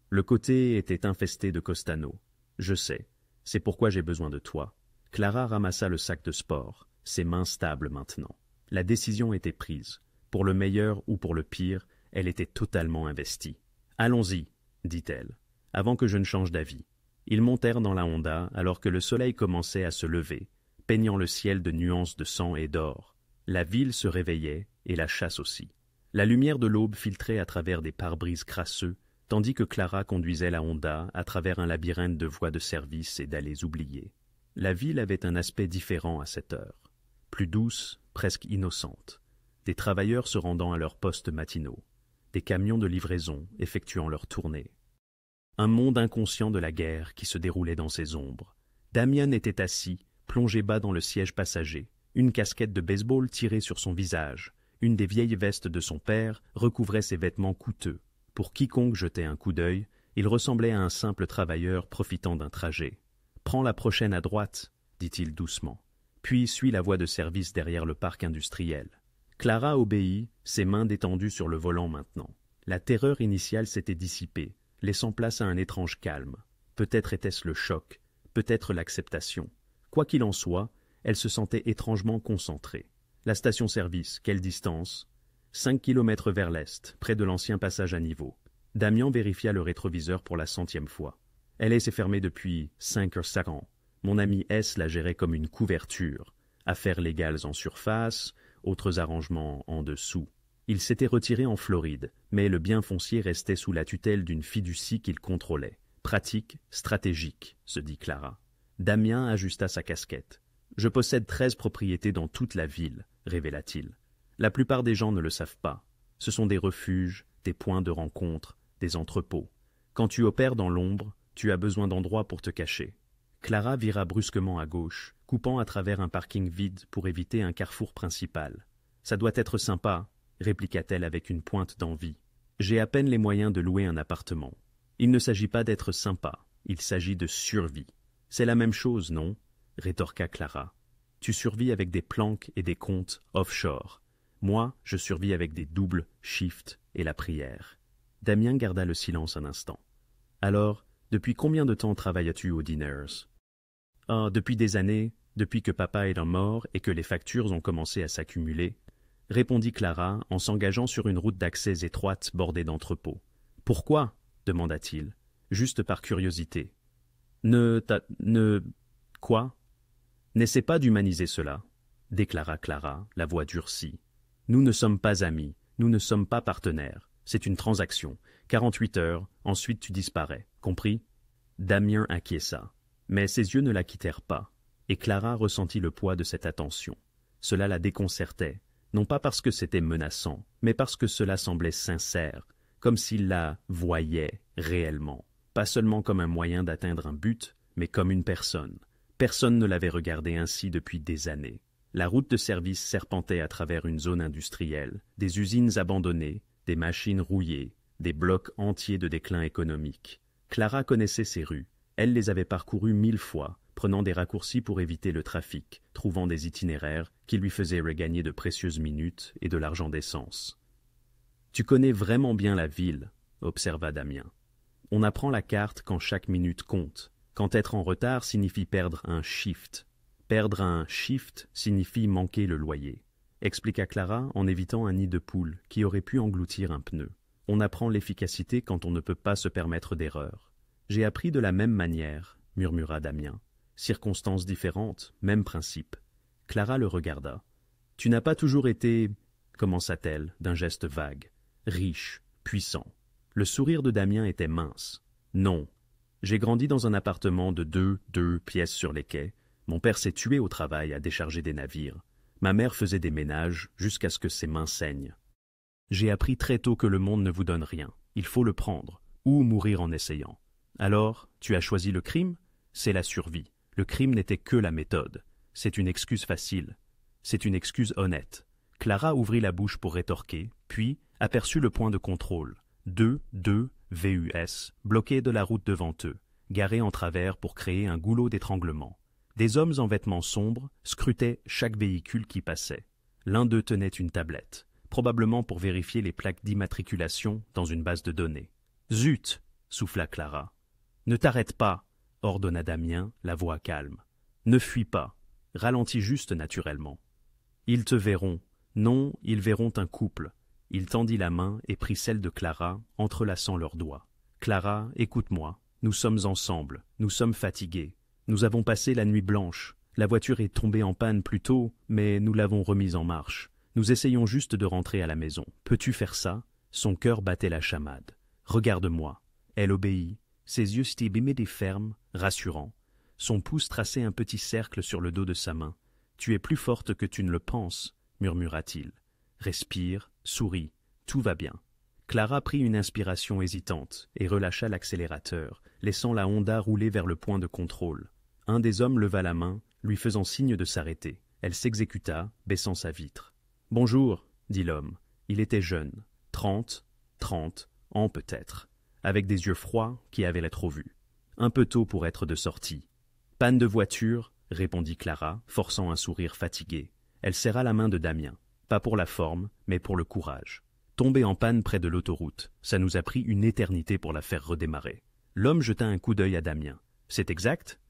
Le côté était infesté de Costano. Je sais. C'est pourquoi j'ai besoin de toi. » Clara ramassa le sac de sport, ses mains stables maintenant. La décision était prise. Pour le meilleur ou pour le pire, elle était totalement investie. « Allons-y, dit-elle, avant que je ne change d'avis. » Ils montèrent dans la Honda alors que le soleil commençait à se lever, peignant le ciel de nuances de sang et d'or. La ville se réveillait, et la chasse aussi. La lumière de l'aube filtrait à travers des pare-brises crasseux, tandis que Clara conduisait la Honda à travers un labyrinthe de voies de service et d'allées oubliées. La ville avait un aspect différent à cette heure. Plus douce, presque innocente. Des travailleurs se rendant à leurs postes matinaux. Des camions de livraison effectuant leur tournée. Un monde inconscient de la guerre qui se déroulait dans ses ombres. Damien était assis, plongé bas dans le siège passager, une casquette de baseball tirée sur son visage. Une des vieilles vestes de son père recouvrait ses vêtements coûteux. Pour quiconque jetait un coup d'œil, il ressemblait à un simple travailleur profitant d'un trajet. « Prends la prochaine à droite », dit-il doucement, puis suit la voie de service derrière le parc industriel. Clara obéit, ses mains détendues sur le volant maintenant. La terreur initiale s'était dissipée, laissant place à un étrange calme. Peut-être était-ce le choc, peut-être l'acceptation. Quoi qu'il en soit, elle se sentait étrangement concentrée. La station-service, quelle distance? 5 kilomètres vers l'est, près de l'ancien passage à niveau. Damien vérifia le rétroviseur pour la 100e fois. Elle s'est fermée depuis 5 ans. Mon ami S la gérait comme une couverture. Affaires légales en surface, autres arrangements en dessous. Il s'était retiré en Floride, mais le bien foncier restait sous la tutelle d'une fiducie qu'il contrôlait. Pratique, stratégique, se dit Clara. Damien ajusta sa casquette. « Je possède 13 propriétés dans toute la ville », révéla-t-il. La plupart des gens ne le savent pas. Ce sont des refuges, des points de rencontre, des entrepôts. Quand tu opères dans l'ombre, tu as besoin d'endroits pour te cacher. Clara vira brusquement à gauche, coupant à travers un parking vide pour éviter un carrefour principal. « Ça doit être sympa », répliqua-t-elle avec une pointe d'envie. J'ai à peine les moyens de louer un appartement. Il ne s'agit pas d'être sympa, il s'agit de survie. C'est la même chose, non? Rétorqua Clara. Tu survis avec des planques et des comptes offshore. Moi, je survis avec des doubles, shift et la prière. Damien garda le silence un instant. Alors, depuis combien de temps travailles-tu aux Dinners? Ah, depuis des années, depuis que papa est mort et que les factures ont commencé à s'accumuler, répondit Clara en s'engageant sur une route d'accès étroite bordée d'entrepôts. Pourquoi? Demanda-t-il, juste par curiosité. Quoi? N'essaie pas d'humaniser cela, déclara Clara, la voix durcie. Nous ne sommes pas amis, nous ne sommes pas partenaires. C'est une transaction. 48 heures, ensuite tu disparais. Compris? Damien acquiesça. Mais ses yeux ne la quittèrent pas, et Clara ressentit le poids de cette attention. Cela la déconcertait, non pas parce que c'était menaçant, mais parce que cela semblait sincère, comme s'il la voyait réellement, pas seulement comme un moyen d'atteindre un but, mais comme une personne. Personne ne l'avait regardée ainsi depuis des années. La route de service serpentait à travers une zone industrielle, des usines abandonnées, des machines rouillées, des blocs entiers de déclin économique. Clara connaissait ces rues. Elle les avait parcourues 1000 fois, prenant des raccourcis pour éviter le trafic, trouvant des itinéraires qui lui faisaient regagner de précieuses minutes et de l'argent d'essence. « Tu connais vraiment bien la ville, » observa Damien. « On apprend la carte quand chaque minute compte, quand être en retard signifie perdre un shift. Perdre un shift signifie manquer le loyer, » expliqua Clara en évitant un nid de poule qui aurait pu engloutir un pneu. « On apprend l'efficacité quand on ne peut pas se permettre d'erreur. »« J'ai appris de la même manière, » murmura Damien. « Circonstances différentes, même principe. » Clara le regarda. « Tu n'as pas toujours été, » commença-t-elle d'un geste vague, « riche, puissant. » Le sourire de Damien était mince. « Non. J'ai grandi dans un appartement de deux pièces sur les quais. Mon père s'est tué au travail à décharger des navires. Ma mère faisait des ménages jusqu'à ce que ses mains saignent. J'ai appris très tôt que le monde ne vous donne rien. Il faut le prendre, ou mourir en essayant. Alors, tu as choisi le crime? C'est la survie. Le crime n'était que la méthode. C'est une excuse facile. C'est une excuse honnête. » Clara ouvrit la bouche pour rétorquer, puis aperçut le point de contrôle. Deux VUS, bloqués de la route devant eux, garés en travers pour créer un goulot d'étranglement. Des hommes en vêtements sombres scrutaient chaque véhicule qui passait. L'un d'eux tenait une tablette, probablement pour vérifier les plaques d'immatriculation dans une base de données. « Zut !» souffla Clara. « Ne t'arrête pas !» ordonna Damien, la voix calme. « Ne fuis pas. Ralentis juste naturellement. »« Ils te verront. Non, ils verront un couple. » Il tendit la main et prit celle de Clara, entrelaçant leurs doigts. « Clara, écoute-moi. Nous sommes ensemble. Nous sommes fatigués. Nous avons passé la nuit blanche. La voiture est tombée en panne plus tôt, mais nous l'avons remise en marche. Nous essayons juste de rentrer à la maison. Peux-tu faire ça? » Son cœur battait la chamade. « Regarde-moi. » Elle obéit. Ses yeux s'étaient fermes, rassurants. Son pouce traçait un petit cercle sur le dos de sa main. « Tu es plus forte que tu ne le penses, » murmura-t-il. « Respire, souris, tout va bien. » Clara prit une inspiration hésitante et relâcha l'accélérateur, laissant la Honda rouler vers le point de contrôle. Un des hommes leva la main, lui faisant signe de s'arrêter. Elle s'exécuta, baissant sa vitre. « Bonjour, » dit l'homme. Il était jeune, 30 ans peut-être, avec des yeux froids qui avaient la trop vue. Un peu tôt pour être de sortie. « Panne de voiture, » répondit Clara, forçant un sourire fatigué. Elle serra la main de Damien. Pas pour la forme, mais pour le courage. Tombée en panne près de l'autoroute, ça nous a pris une éternité pour la faire redémarrer. L'homme jeta un coup d'œil à Damien. « C'est exact ?»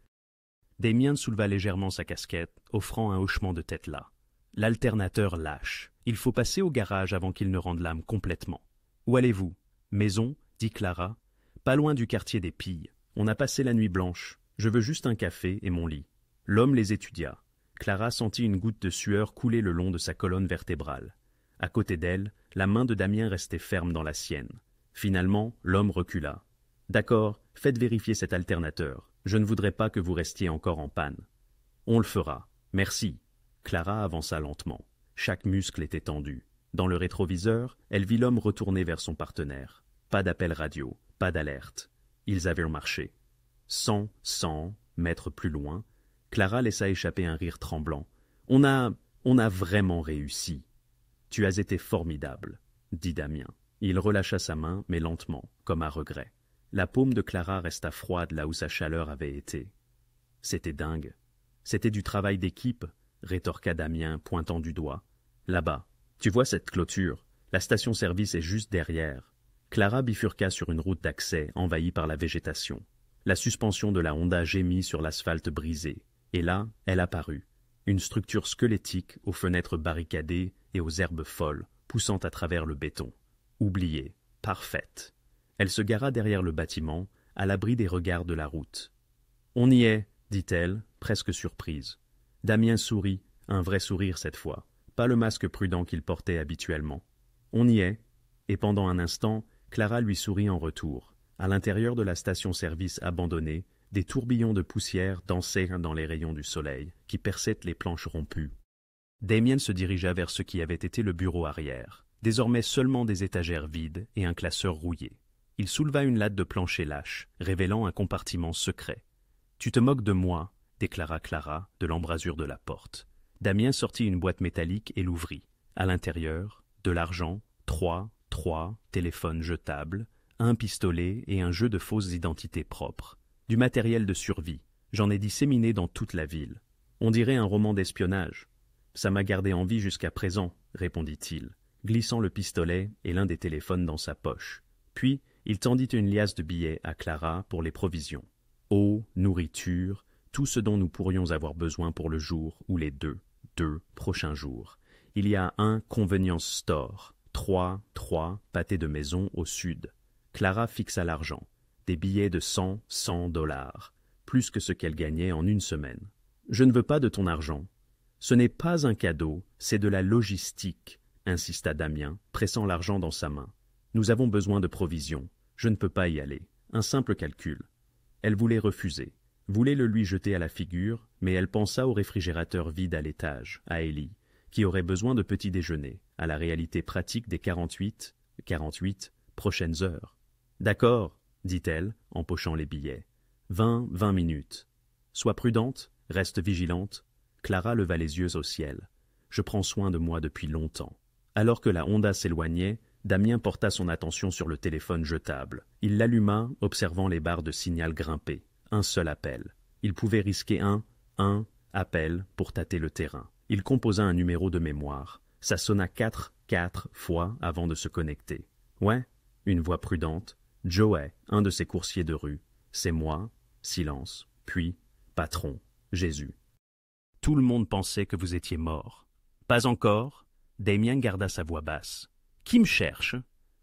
Damien souleva légèrement sa casquette, offrant un hochement de tête là. L'alternateur lâche. Il faut passer au garage avant qu'il ne rende l'âme complètement. « Où allez-vous ?»« Maison, » dit Clara. « Pas loin du quartier des Pilles. On a passé la nuit blanche. Je veux juste un café et mon lit. » L'homme les étudia. Clara sentit une goutte de sueur couler le long de sa colonne vertébrale. À côté d'elle, la main de Damien restait ferme dans la sienne. Finalement, l'homme recula. « D'accord, faites vérifier cet alternateur. Je ne voudrais pas que vous restiez encore en panne. »« On le fera. Merci. » Clara avança lentement. Chaque muscle était tendu. Dans le rétroviseur, elle vit l'homme retourner vers son partenaire. Pas d'appel radio, pas d'alerte. Ils avaient marché. 100 mètres plus loin, Clara laissa échapper un rire tremblant. « On a vraiment réussi. »« Tu as été formidable, » dit Damien. Il relâcha sa main, mais lentement, comme à regret. La paume de Clara resta froide là où sa chaleur avait été. « C'était dingue. C'était du travail d'équipe, » rétorqua Damien, pointant du doigt. « Là-bas. Tu vois cette clôture? La station-service est juste derrière. » Clara bifurqua sur une route d'accès envahie par la végétation. La suspension de la Honda gémit sur l'asphalte brisé. Et là, elle apparut. Une structure squelettique aux fenêtres barricadées et aux herbes folles, poussant à travers le béton. Oubliée, parfaite. Elle se gara derrière le bâtiment, à l'abri des regards de la route. « On y est, » dit-elle, presque surprise. Damien sourit, un vrai sourire cette fois, pas le masque prudent qu'il portait habituellement. « On y est. » Et pendant un instant, Clara lui sourit en retour. À l'intérieur de la station-service abandonnée, des tourbillons de poussière dansaient dans les rayons du soleil, qui perçaient les planches rompues. Damien se dirigea vers ce qui avait été le bureau arrière. Désormais seulement des étagères vides et un classeur rouillé. Il souleva une latte de plancher lâche, révélant un compartiment secret. « Tu te moques de moi » déclara Clara de l'embrasure de la porte. Damien sortit une boîte métallique et l'ouvrit. À l'intérieur, de l'argent, trois téléphones jetables, un pistolet et un jeu de fausses identités propres. Du matériel de survie. J'en ai disséminé dans toute la ville. On dirait un roman d'espionnage. Ça m'a gardé en vie jusqu'à présent, répondit-il, glissant le pistolet et l'un des téléphones dans sa poche. Puis, il tendit une liasse de billets à Clara pour les provisions. Eau, nourriture, tout ce dont nous pourrions avoir besoin pour le jour ou les deux prochains jours. Il y a un convenience store, trois pâtés de maison au sud. Clara fixa l'argent. Des billets de 100 $, plus que ce qu'elle gagnait en une semaine. « Je ne veux pas de ton argent. »« Ce n'est pas un cadeau, c'est de la logistique, » insista Damien, pressant l'argent dans sa main. « Nous avons besoin de provisions. Je ne peux pas y aller. Un simple calcul. » Elle voulait refuser, voulait le lui jeter à la figure, mais elle pensa au réfrigérateur vide à l'étage, à Ellie, qui aurait besoin de petit déjeuner, à la réalité pratique des 48 prochaines heures. « D'accord, » dit-elle, empochant les billets. 20 minutes. Sois prudente, reste vigilante. Clara leva les yeux au ciel. Je prends soin de moi depuis longtemps. Alors que la Honda s'éloignait, Damien porta son attention sur le téléphone jetable. Il l'alluma, observant les barres de signal grimper. Un seul appel. Il pouvait risquer un appel pour tâter le terrain. Il composa un numéro de mémoire. Ça sonna 4 fois avant de se connecter. Ouais, une voix prudente. Joey, un de ses coursiers de rue. C'est moi. Silence. Puis, patron. Jésus. Tout le monde pensait que vous étiez mort. Pas encore. Damien garda sa voix basse. Qui me cherche?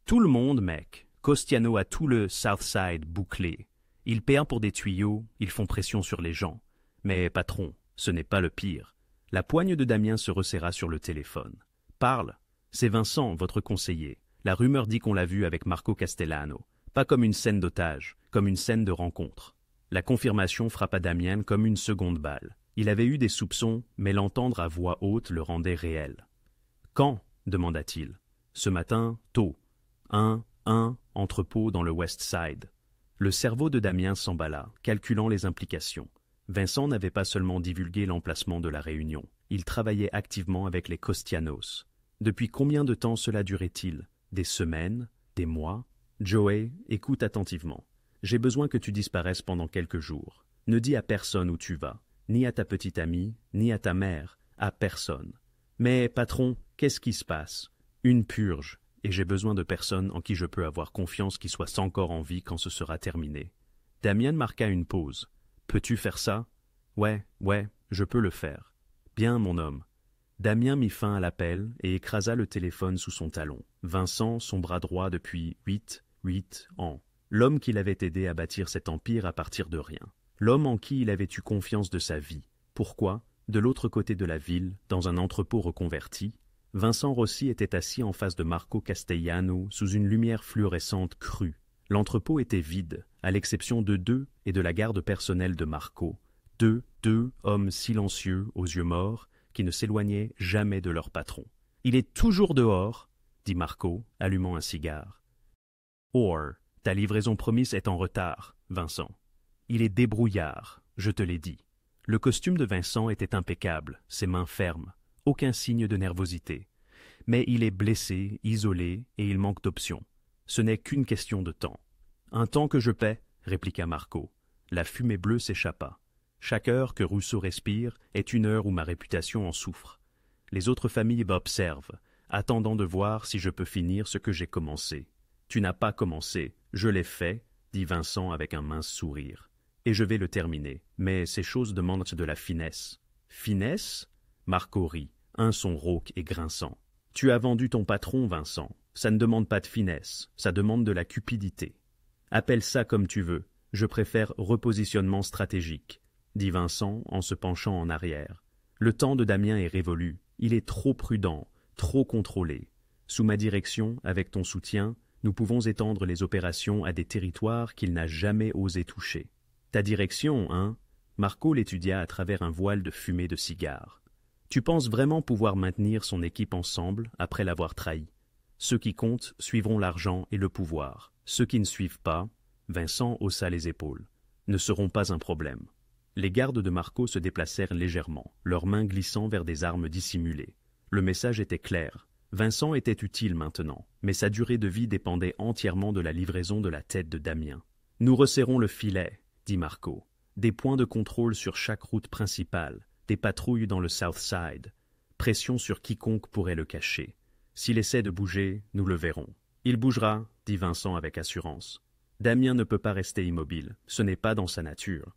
Tout le monde, mec. Costiano a tout le Southside bouclé. Ils paient pour des tuyaux, ils font pression sur les gens. Mais patron, ce n'est pas le pire. La poigne de Damien se resserra sur le téléphone. Parle. C'est Vincent, votre conseiller. La rumeur dit qu'on l'a vu avec Marco Castellano. Pas comme une scène d'otage, comme une scène de rencontre. La confirmation frappa Damien comme une seconde balle. Il avait eu des soupçons, mais l'entendre à voix haute le rendait réel. « Quand » demanda-t-il. « Ce matin, tôt. Un entrepôt dans le West Side. » Le cerveau de Damien s'emballa, calculant les implications. Vincent n'avait pas seulement divulgué l'emplacement de la réunion. Il travaillait activement avec les Costianos. Depuis combien de temps cela durait-il? Des semaines? Des mois? Joey, écoute attentivement. J'ai besoin que tu disparaisses pendant quelques jours. Ne dis à personne où tu vas, ni à ta petite amie, ni à ta mère, à personne. Mais, patron, qu'est-ce qui se passe? Une purge, et j'ai besoin de personnes en qui je peux avoir confiance qui soient encore en vie quand ce sera terminé. Damien marqua une pause. Peux-tu faire ça? Ouais, je peux le faire. Bien, mon homme. Damien mit fin à l'appel et écrasa le téléphone sous son talon. Vincent, son bras droit depuis 8 ans. L'homme qui l'avait aidé à bâtir cet empire à partir de rien. L'homme en qui il avait eu confiance de sa vie. Pourquoi, de l'autre côté de la ville, dans un entrepôt reconverti, Vincent Rossi était assis en face de Marco Castellano sous une lumière fluorescente crue. L'entrepôt était vide, à l'exception de deux et de la garde personnelle de Marco. Deux hommes silencieux aux yeux morts qui ne s'éloignaient jamais de leur patron. « Il est toujours dehors » dit Marco, allumant un cigare. « Or, ta livraison promise est en retard, Vincent. Il est débrouillard, je te l'ai dit. » Le costume de Vincent était impeccable, ses mains fermes, aucun signe de nervosité. Mais il est blessé, isolé, et il manque d'options. Ce n'est qu'une question de temps. Un temps que je paie, répliqua Marco. La fumée bleue s'échappa. Chaque heure que Rousseau respire est une heure où ma réputation en souffre. Les autres familles m'observent, attendant de voir si je peux finir ce que j'ai commencé. Tu n'as pas commencé, je l'ai fait, dit Vincent avec un mince sourire. Et je vais le terminer, mais ces choses demandent de la finesse. Finesse? Marco rit, un son rauque et grinçant. Tu as vendu ton patron, Vincent. Ça ne demande pas de finesse, ça demande de la cupidité. Appelle ça comme tu veux, je préfère repositionnement stratégique, dit Vincent en se penchant en arrière. Le temps de Damien est révolu, il est trop prudent, trop contrôlé. Sous ma direction, avec ton soutien, nous pouvons étendre les opérations à des territoires qu'il n'a jamais osé toucher. Ta direction, hein? Marco l'étudia à travers un voile de fumée de cigare. Tu penses vraiment pouvoir maintenir son équipe ensemble après l'avoir trahi? Ceux qui comptent suivront l'argent et le pouvoir. Ceux qui ne suivent pas, Vincent haussa les épaules, ne seront pas un problème. Les gardes de Marco se déplacèrent légèrement, leurs mains glissant vers des armes dissimulées. Le message était clair. Vincent était utile maintenant, mais sa durée de vie dépendait entièrement de la livraison de la tête de Damien. « Nous resserrons le filet, » dit Marco. « Des points de contrôle sur chaque route principale, des patrouilles dans le South Side. Pression sur quiconque pourrait le cacher. S'il essaie de bouger, nous le verrons. »« Il bougera, » dit Vincent avec assurance. « Damien ne peut pas rester immobile, ce n'est pas dans sa nature. »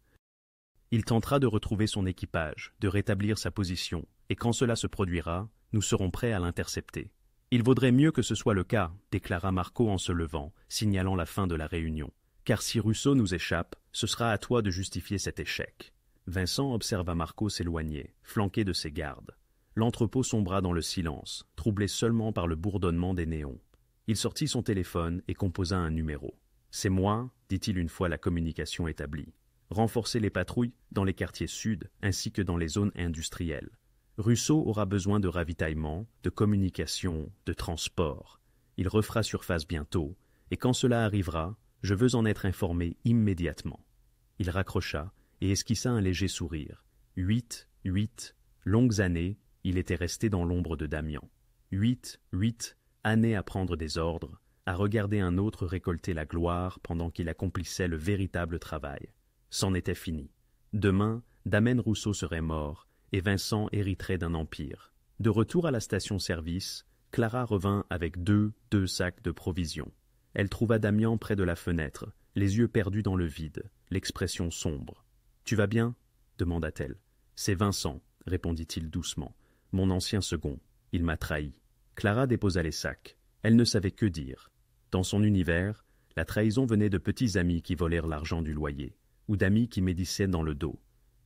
Il tentera de retrouver son équipage, de rétablir sa position, et quand cela se produira, nous serons prêts à l'intercepter. « Il vaudrait mieux que ce soit le cas, » déclara Marco en se levant, signalant la fin de la réunion. « Car si Rousseau nous échappe, ce sera à toi de justifier cet échec. » Vincent observa Marco s'éloigner, flanqué de ses gardes. L'entrepôt sombra dans le silence, troublé seulement par le bourdonnement des néons. Il sortit son téléphone et composa un numéro. « C'est moi, » dit-il une fois la communication établie. « Renforcer les patrouilles dans les quartiers sud ainsi que dans les zones industrielles. Rousseau aura besoin de ravitaillement, de communication, de transport. Il refera surface bientôt, et quand cela arrivera, je veux en être informé immédiatement. » Il raccrocha et esquissa un léger sourire. 8 longues années, il était resté dans l'ombre de Damien. 8 années à prendre des ordres, à regarder un autre récolter la gloire pendant qu'il accomplissait le véritable travail. C'en était fini. Demain, Damien Rousseau serait mort, et Vincent hériterait d'un empire. De retour à la station-service, Clara revint avec deux sacs de provisions. Elle trouva Damien près de la fenêtre, les yeux perdus dans le vide, l'expression sombre. « Tu vas bien ?» demanda-t-elle. « C'est Vincent, » répondit-il doucement. « Mon ancien second. Il m'a trahi. » Clara déposa les sacs. Elle ne savait que dire. Dans son univers, la trahison venait de petits amis qui volèrent l'argent du loyer, ou d'amis qui médissaient dans le dos.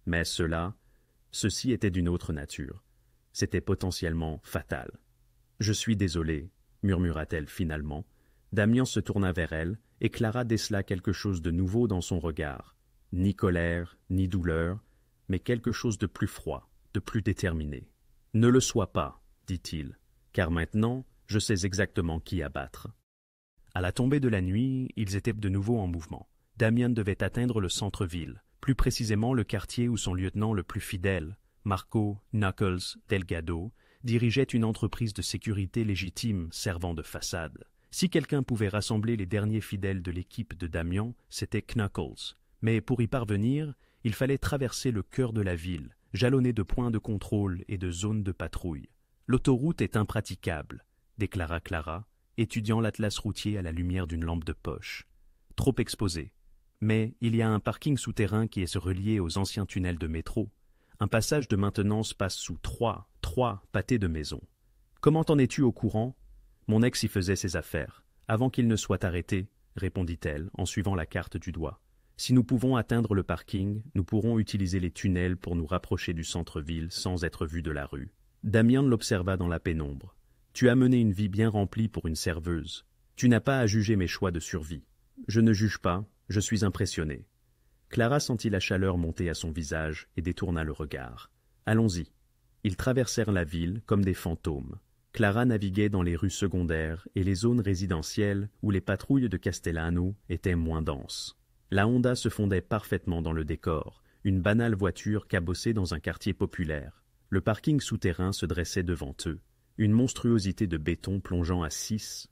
Mais ceci était d'une autre nature. C'était potentiellement fatal. « Je suis désolé, » murmura-t-elle finalement. Damien se tourna vers elle, et Clara décela quelque chose de nouveau dans son regard. Ni colère, ni douleur, mais quelque chose de plus froid, de plus déterminé. « Ne le sois pas, » dit-il, « car maintenant, je sais exactement qui abattre. » À la tombée de la nuit, ils étaient de nouveau en mouvement. Damien devait atteindre le centre-ville, plus précisément le quartier où son lieutenant le plus fidèle, Marco Knuckles Delgado, dirigeait une entreprise de sécurité légitime servant de façade. Si quelqu'un pouvait rassembler les derniers fidèles de l'équipe de Damien, c'était Knuckles. Mais pour y parvenir, il fallait traverser le cœur de la ville, jalonné de points de contrôle et de zones de patrouille. « L'autoroute est impraticable », déclara Clara, étudiant l'atlas routier à la lumière d'une lampe de poche. « Trop exposé. Mais il y a un parking souterrain qui est relié aux anciens tunnels de métro. Un passage de maintenance passe sous trois pâtés de maisons. Comment en es-tu au courant ? Mon ex y faisait ses affaires. Avant qu'il ne soit arrêté, répondit-elle en suivant la carte du doigt. Si nous pouvons atteindre le parking, nous pourrons utiliser les tunnels pour nous rapprocher du centre-ville sans être vus de la rue. Damien l'observa dans la pénombre. Tu as mené une vie bien remplie pour une serveuse. Tu n'as pas à juger mes choix de survie. Je ne juge pas, je suis impressionné. Clara sentit la chaleur monter à son visage et détourna le regard. Allons-y. Ils traversèrent la ville comme des fantômes. Clara naviguait dans les rues secondaires et les zones résidentielles où les patrouilles de Castellano étaient moins denses. La Honda se fondait parfaitement dans le décor, une banale voiture cabossée dans un quartier populaire. Le parking souterrain se dressait devant eux. une monstruosité de béton plongeant à 6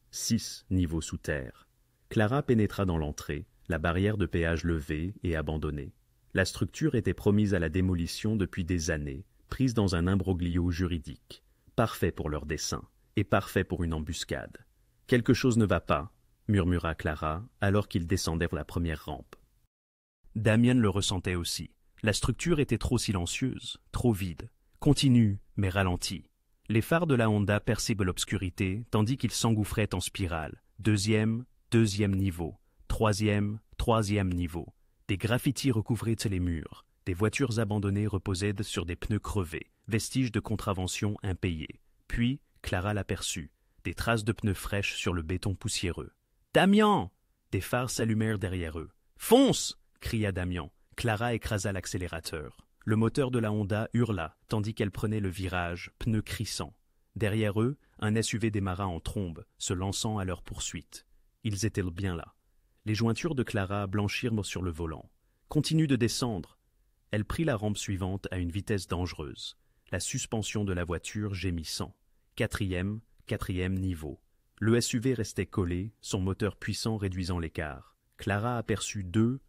niveaux sous terre. Clara pénétra dans l'entrée, la barrière de péage levée et abandonnée. La structure était promise à la démolition depuis des années, prise dans un imbroglio juridique, parfait pour leur dessein, et parfait pour une embuscade. « Quelque chose ne va pas », murmura Clara, alors qu'ils descendirent la première rampe. Damian le ressentait aussi. La structure était trop silencieuse, trop vide. Continue, mais ralentit. Les phares de la Honda perçaient l'obscurité, tandis qu'ils s'engouffraient en spirale. Deuxième niveau. Troisième niveau. Des graffitis recouvraient les murs. Des voitures abandonnées reposaient sur des pneus crevés, vestiges de contraventions impayées. Puis, Clara l'aperçut. Des traces de pneus fraîches sur le béton poussiéreux. « Damian !» Des phares s'allumèrent derrière eux. « Fonce !» cria Damian. Clara écrasa l'accélérateur. Le moteur de la Honda hurla, tandis qu'elle prenait le virage, pneus crissants. Derrière eux, un SUV démarra en trombe, se lançant à leur poursuite. Ils étaient bien là. Les jointures de Clara blanchirent sur le volant. « Continue de descendre !» Elle prit la rampe suivante à une vitesse dangereuse. La suspension de la voiture gémissant. Quatrième niveau. Le SUV restait collé, son moteur puissant réduisant l'écart. Clara aperçut deux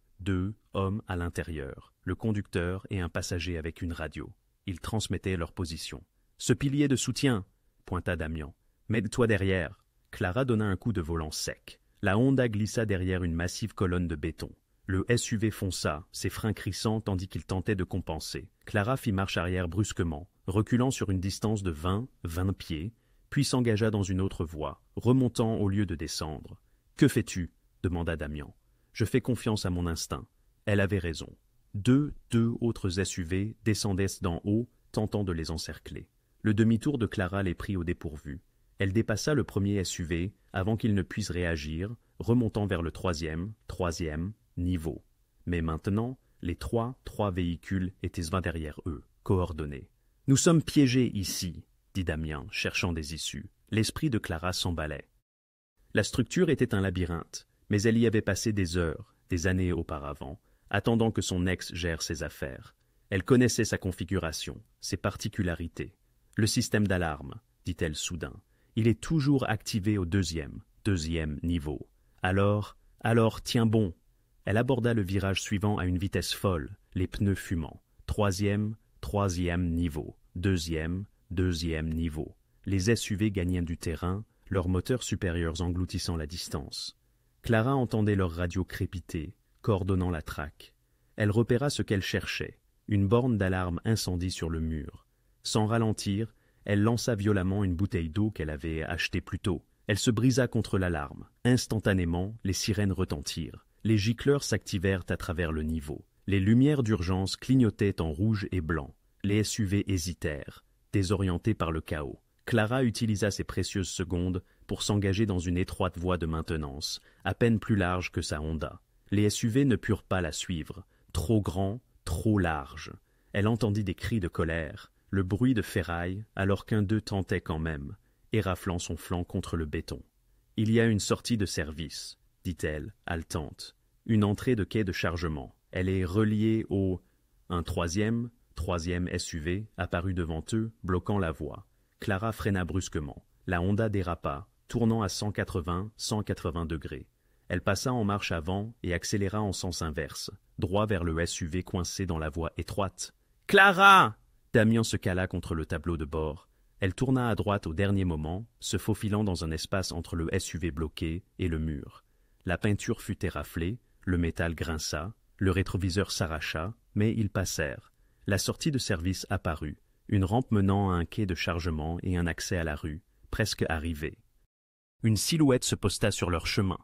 hommes à l'intérieur, le conducteur et un passager avec une radio. Ils transmettaient leur position. « Ce pilier de soutien !» pointa Damian. « Mets-toi derrière !» Clara donna un coup de volant sec. La Honda glissa derrière une massive colonne de béton. Le SUV fonça, ses freins crissant tandis qu'il tentait de compenser. Clara fit marche arrière brusquement, reculant sur une distance de 20 pieds, puis s'engagea dans une autre voie, remontant au lieu de descendre. « Que fais-tu » demanda Damian. « Je fais confiance à mon instinct. » Elle avait raison. Deux autres SUV descendaient d'en haut, tentant de les encercler. Le demi-tour de Clara les prit au dépourvu. Elle dépassa le premier SUV avant qu'il ne puisse réagir, remontant vers le troisième niveau. Mais maintenant, les trois véhicules étaient derrière eux, coordonnés. « Nous sommes piégés ici », dit Damian, cherchant des issues. L'esprit de Clara s'emballait. La structure était un labyrinthe, mais elle y avait passé des heures, des années auparavant, attendant que son ex gère ses affaires. Elle connaissait sa configuration, ses particularités. « Le système d'alarme, » dit-elle soudain. « Il est toujours activé au deuxième niveau. Alors, tiens bon !» Elle aborda le virage suivant à une vitesse folle, les pneus fumant. Troisième niveau. Deuxième niveau. Les SUV gagnaient du terrain, leurs moteurs supérieurs engloutissant la distance. Clara entendait leur radio crépiter, coordonnant la traque. Elle repéra ce qu'elle cherchait, une borne d'alarme incendie sur le mur. Sans ralentir, elle lança violemment une bouteille d'eau qu'elle avait achetée plus tôt. Elle se brisa contre l'alarme. Instantanément, les sirènes retentirent. Les gicleurs s'activèrent à travers le niveau. Les lumières d'urgence clignotaient en rouge et blanc. Les SUV hésitèrent, désorientés par le chaos. Clara utilisa ses précieuses secondes pour s'engager dans une étroite voie de maintenance, à peine plus large que sa Honda. Les SUV ne purent pas la suivre. Trop grand, trop large. Elle entendit des cris de colère, le bruit de ferraille, alors qu'un d'eux tentait quand même, éraflant son flanc contre le béton. « Il y a une sortie de service, » dit-elle, haletante. « Une entrée de quai de chargement. Elle est reliée au... » Un troisième SUV apparut devant eux, bloquant la voie. Clara freina brusquement. La Honda dérapa, tournant à 180 degrés. Elle passa en marche avant et accéléra en sens inverse, droit vers le SUV coincé dans la voie étroite. « Clara !» Damian se cala contre le tableau de bord. Elle tourna à droite au dernier moment, se faufilant dans un espace entre le SUV bloqué et le mur. La peinture fut éraflée, le métal grinça, le rétroviseur s'arracha, mais ils passèrent. La sortie de service apparut, une rampe menant à un quai de chargement et un accès à la rue, presque arrivés. Une silhouette se posta sur leur chemin.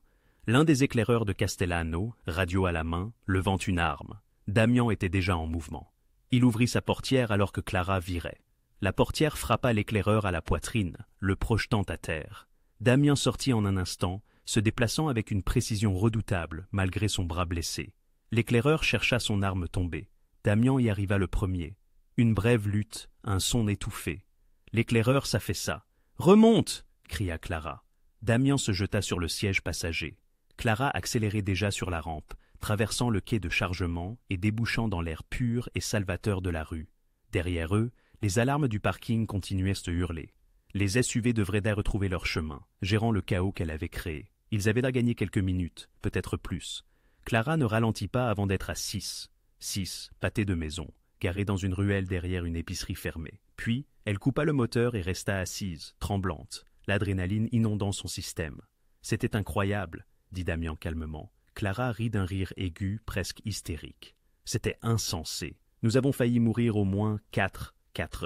L'un des éclaireurs de Castellano, radio à la main, levant une arme. Damian était déjà en mouvement. Il ouvrit sa portière alors que Clara virait. La portière frappa l'éclaireur à la poitrine, le projetant à terre. Damian sortit en un instant, se déplaçant avec une précision redoutable malgré son bras blessé. L'éclaireur chercha son arme tombée. Damian y arriva le premier. Une brève lutte, un son étouffé. L'éclaireur s'affaissa. « Remonte !» cria Clara. Damian se jeta sur le siège passager. Clara accélérait déjà sur la rampe, traversant le quai de chargement et débouchant dans l'air pur et salvateur de la rue. Derrière eux, les alarmes du parking continuaient de hurler. Les SUV devraient retrouver leur chemin, gérant le chaos qu'elle avait créé. Ils avaient là gagné quelques minutes, peut-être plus. Clara ne ralentit pas avant d'être à 6. 6 pâtés de maison, garés dans une ruelle derrière une épicerie fermée. Puis, elle coupa le moteur et resta assise, tremblante, l'adrénaline inondant son système. « C'était incroyable, » dit Damian calmement. Clara rit d'un rire aigu, presque hystérique. « C'était insensé. Nous avons failli mourir au moins 4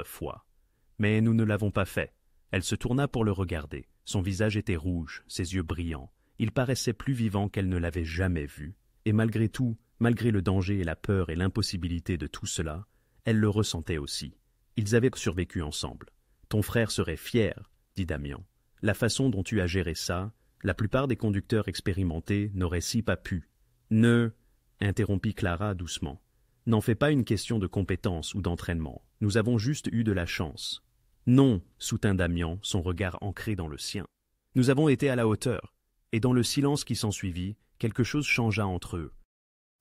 fois. Mais nous ne l'avons pas fait. » Elle se tourna pour le regarder. Son visage était rouge, ses yeux brillants. Il paraissait plus vivant qu'elle ne l'avait jamais vu. Et malgré tout, malgré le danger et la peur et l'impossibilité de tout cela, elle le ressentait aussi. Ils avaient survécu ensemble. « Ton frère serait fier, » dit Damian. « La façon dont tu as géré ça, la plupart des conducteurs expérimentés n'auraient si pas pu. »« Ne, » interrompit Clara doucement. « N'en fais pas une question de compétence ou d'entraînement. Nous avons juste eu de la chance. »« Non, » soutint Damian, son regard ancré dans le sien. « Nous avons été à la hauteur. » Et dans le silence qui s'ensuivit, quelque chose changea entre eux.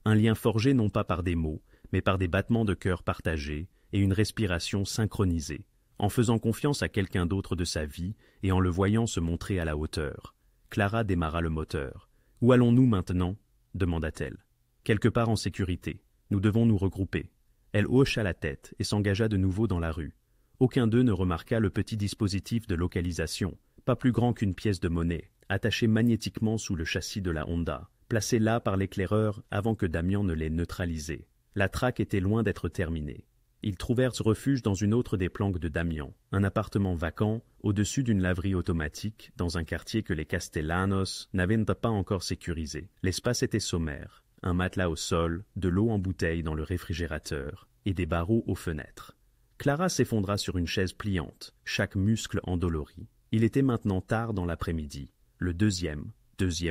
Un lien forgé non pas par des mots, mais par des battements de cœur partagés et une respiration synchronisée, en faisant confiance à quelqu'un d'autre de sa vie et en le voyant se montrer à la hauteur. Clara démarra le moteur. « Où allons-nous maintenant » demanda-t-elle. « Quelque part en sécurité. Nous devons nous regrouper. » Elle hocha la tête et s'engagea de nouveau dans la rue. Aucun d'eux ne remarqua le petit dispositif de localisation, pas plus grand qu'une pièce de monnaie, attaché magnétiquement sous le châssis de la Honda, placé là par l'éclaireur avant que Damian ne l'ait neutralisé. La traque était loin d'être terminée. Ils trouvèrent refuge dans une autre des planques de Damian, un appartement vacant au-dessus d'une laverie automatique dans un quartier que les Castellanos n'avaient pas encore sécurisé. L'espace était sommaire, un matelas au sol, de l'eau en bouteille dans le réfrigérateur et des barreaux aux fenêtres. Clara s'effondra sur une chaise pliante, chaque muscle endolori. Il était maintenant tard dans l'après-midi, le deuxième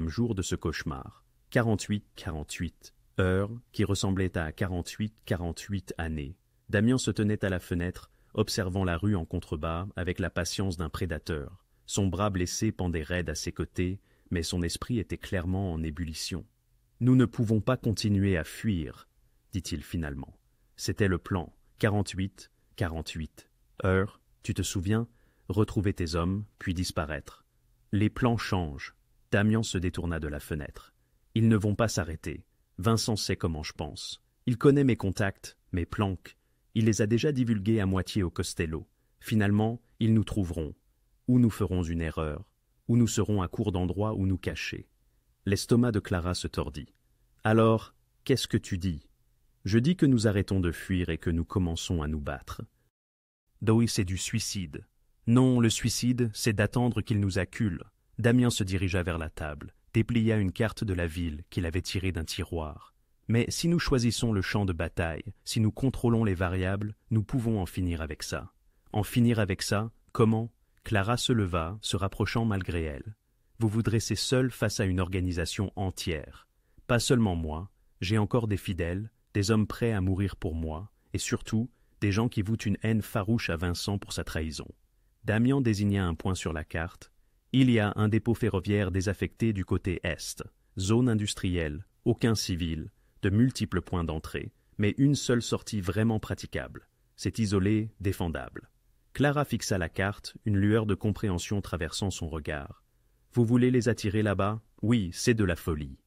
jour de ce cauchemar. 48 heures qui ressemblaient à 48 années. Damian se tenait à la fenêtre, observant la rue en contrebas avec la patience d'un prédateur. Son bras blessé pendait raide à ses côtés, mais son esprit était clairement en ébullition. « Nous ne pouvons pas continuer à fuir, » dit-il finalement. C'était le plan. 48 heures, tu te souviens, retrouver tes hommes, puis disparaître. Les plans changent. Damian se détourna de la fenêtre. Ils ne vont pas s'arrêter. Vincent sait comment je pense. Il connaît mes contacts, mes planques. Il les a déjà divulgués à moitié au Costello. Finalement, ils nous trouveront. Ou nous ferons une erreur, ou nous serons à court d'endroits où nous cacher. L'estomac de Clara se tordit. Alors, qu'est-ce que tu dis? Je dis que nous arrêtons de fuir et que nous commençons à nous battre. Oui, c'est du suicide. Non, le suicide, c'est d'attendre qu'il nous accule. Damian se dirigea vers la table, déplia une carte de la ville qu'il avait tirée d'un tiroir. Mais si nous choisissons le champ de bataille, si nous contrôlons les variables, nous pouvons en finir avec ça. En finir avec ça, comment? Clara se leva, se rapprochant malgré elle. Vous vous dressez seul face à une organisation entière. Pas seulement moi, j'ai encore des fidèles, des hommes prêts à mourir pour moi, et surtout, des gens qui vouent une haine farouche à Vincent pour sa trahison. Damian désigna un point sur la carte. Il y a un dépôt ferroviaire désaffecté du côté est, zone industrielle, aucun civil, de multiples points d'entrée, mais une seule sortie vraiment praticable. C'est isolé, défendable. Clara fixa la carte, une lueur de compréhension traversant son regard. Vous voulez les attirer là-bas? Oui, c'est de la folie.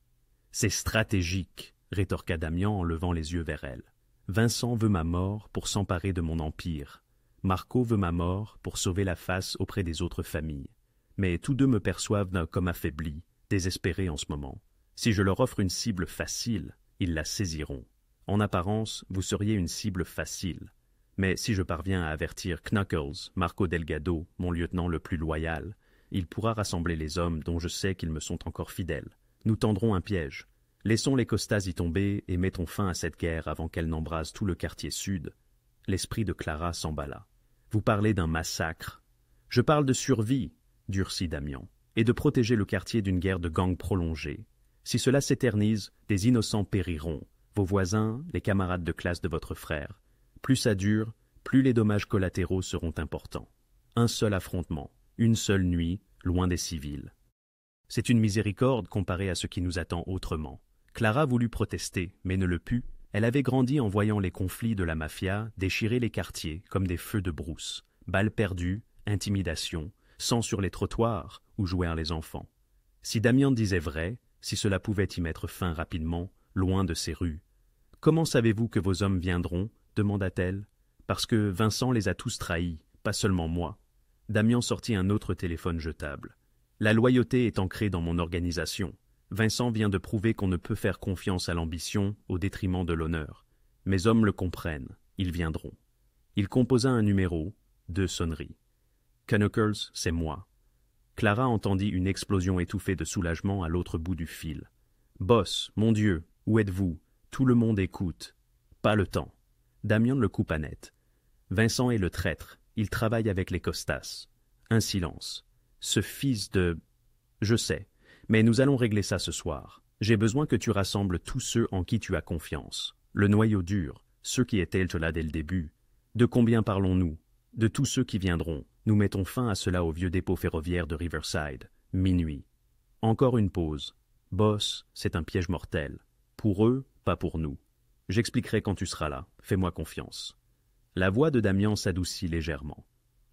C'est stratégique, rétorqua Damian en levant les yeux vers elle. Vincent veut ma mort pour s'emparer de mon empire. Marco veut ma mort pour sauver la face auprès des autres familles. Mais tous deux me perçoivent comme affaibli, désespéré en ce moment. Si je leur offre une cible facile, ils la saisiront. En apparence, vous seriez une cible facile. Mais si je parviens à avertir Knuckles, Marco Delgado, mon lieutenant le plus loyal, il pourra rassembler les hommes dont je sais qu'ils me sont encore fidèles. Nous tendrons un piège. Laissons les Costas y tomber et mettons fin à cette guerre avant qu'elle n'embrase tout le quartier sud. L'esprit de Clara s'emballa. Vous parlez d'un massacre. Je parle de survie, durcit Damian, et de protéger le quartier d'une guerre de gang prolongée. Si cela s'éternise, des innocents périront, vos voisins, les camarades de classe de votre frère. Plus ça dure, plus les dommages collatéraux seront importants. Un seul affrontement, une seule nuit, loin des civils. C'est une miséricorde comparée à ce qui nous attend autrement. Clara voulut protester, mais ne le put. Elle avait grandi en voyant les conflits de la mafia déchirer les quartiers comme des feux de brousse. Balles perdues, intimidation, sang sur les trottoirs où jouèrent les enfants. Si Damian disait vrai, si cela pouvait y mettre fin rapidement, loin de ces rues. « Comment savez-vous que vos hommes viendront » demanda-t-elle. « Parce que Vincent les a tous trahis, pas seulement moi. » Damian sortit un autre téléphone jetable. « La loyauté est ancrée dans mon organisation. Vincent vient de prouver qu'on ne peut faire confiance à l'ambition au détriment de l'honneur. Mes hommes le comprennent, ils viendront. » Il composa un numéro, 2 sonneries. « Knuckles, c'est moi. » Clara entendit une explosion étouffée de soulagement à l'autre bout du fil. « Boss, mon Dieu, où êtes-vous? Tout le monde écoute. » Pas le temps. Damian le coupa net. « Vincent est le traître, il travaille avec les Costas. » Un silence. « Ce fils de... » « Je sais, mais nous allons régler ça ce soir. J'ai besoin que tu rassembles tous ceux en qui tu as confiance. Le noyau dur, ceux qui étaient là dès le début. De combien parlons-nous? De tous ceux qui viendront. Nous mettons fin à cela au vieux dépôt ferroviaire de Riverside. Minuit. Encore une pause. Boss, c'est un piège mortel. Pour eux, pas pour nous. J'expliquerai quand tu seras là. Fais-moi confiance. La voix de Damian s'adoucit légèrement.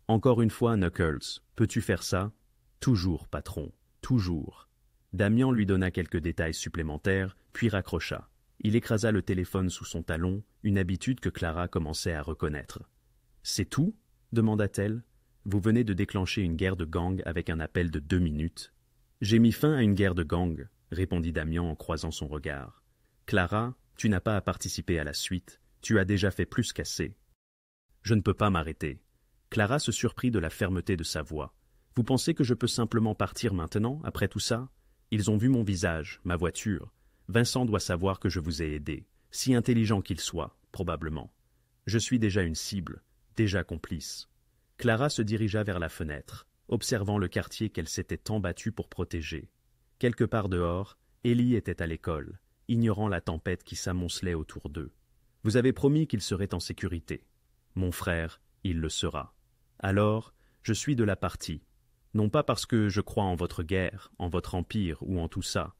Encore une fois, Knuckles, peux-tu faire ça? Toujours, patron. Toujours. Damian lui donna quelques détails supplémentaires, puis raccrocha. Il écrasa le téléphone sous son talon, une habitude que Clara commençait à reconnaître. « C'est tout » demanda-t-elle. « Vous venez de déclencher une guerre de gang avec un appel de 2 minutes. »« J'ai mis fin à une guerre de gang, » répondit Damian en croisant son regard. « Clara, tu n'as pas à participer à la suite. Tu as déjà fait plus qu'assez. »« Je ne peux pas m'arrêter. » Clara se surprit de la fermeté de sa voix. « Vous pensez que je peux simplement partir maintenant, après tout ça? Ils ont vu mon visage, ma voiture. Vincent doit savoir que je vous ai aidé, si intelligent qu'il soit, probablement. Je suis déjà une cible, déjà complice. » Clara se dirigea vers la fenêtre, observant le quartier qu'elle s'était tant battue pour protéger. Quelque part dehors, Ellie était à l'école, ignorant la tempête qui s'amoncelait autour d'eux. « Vous avez promis qu'il serait en sécurité. Mon frère, il le sera. Alors, je suis de la partie. Non pas parce que je crois en votre guerre, en votre empire ou en tout ça. »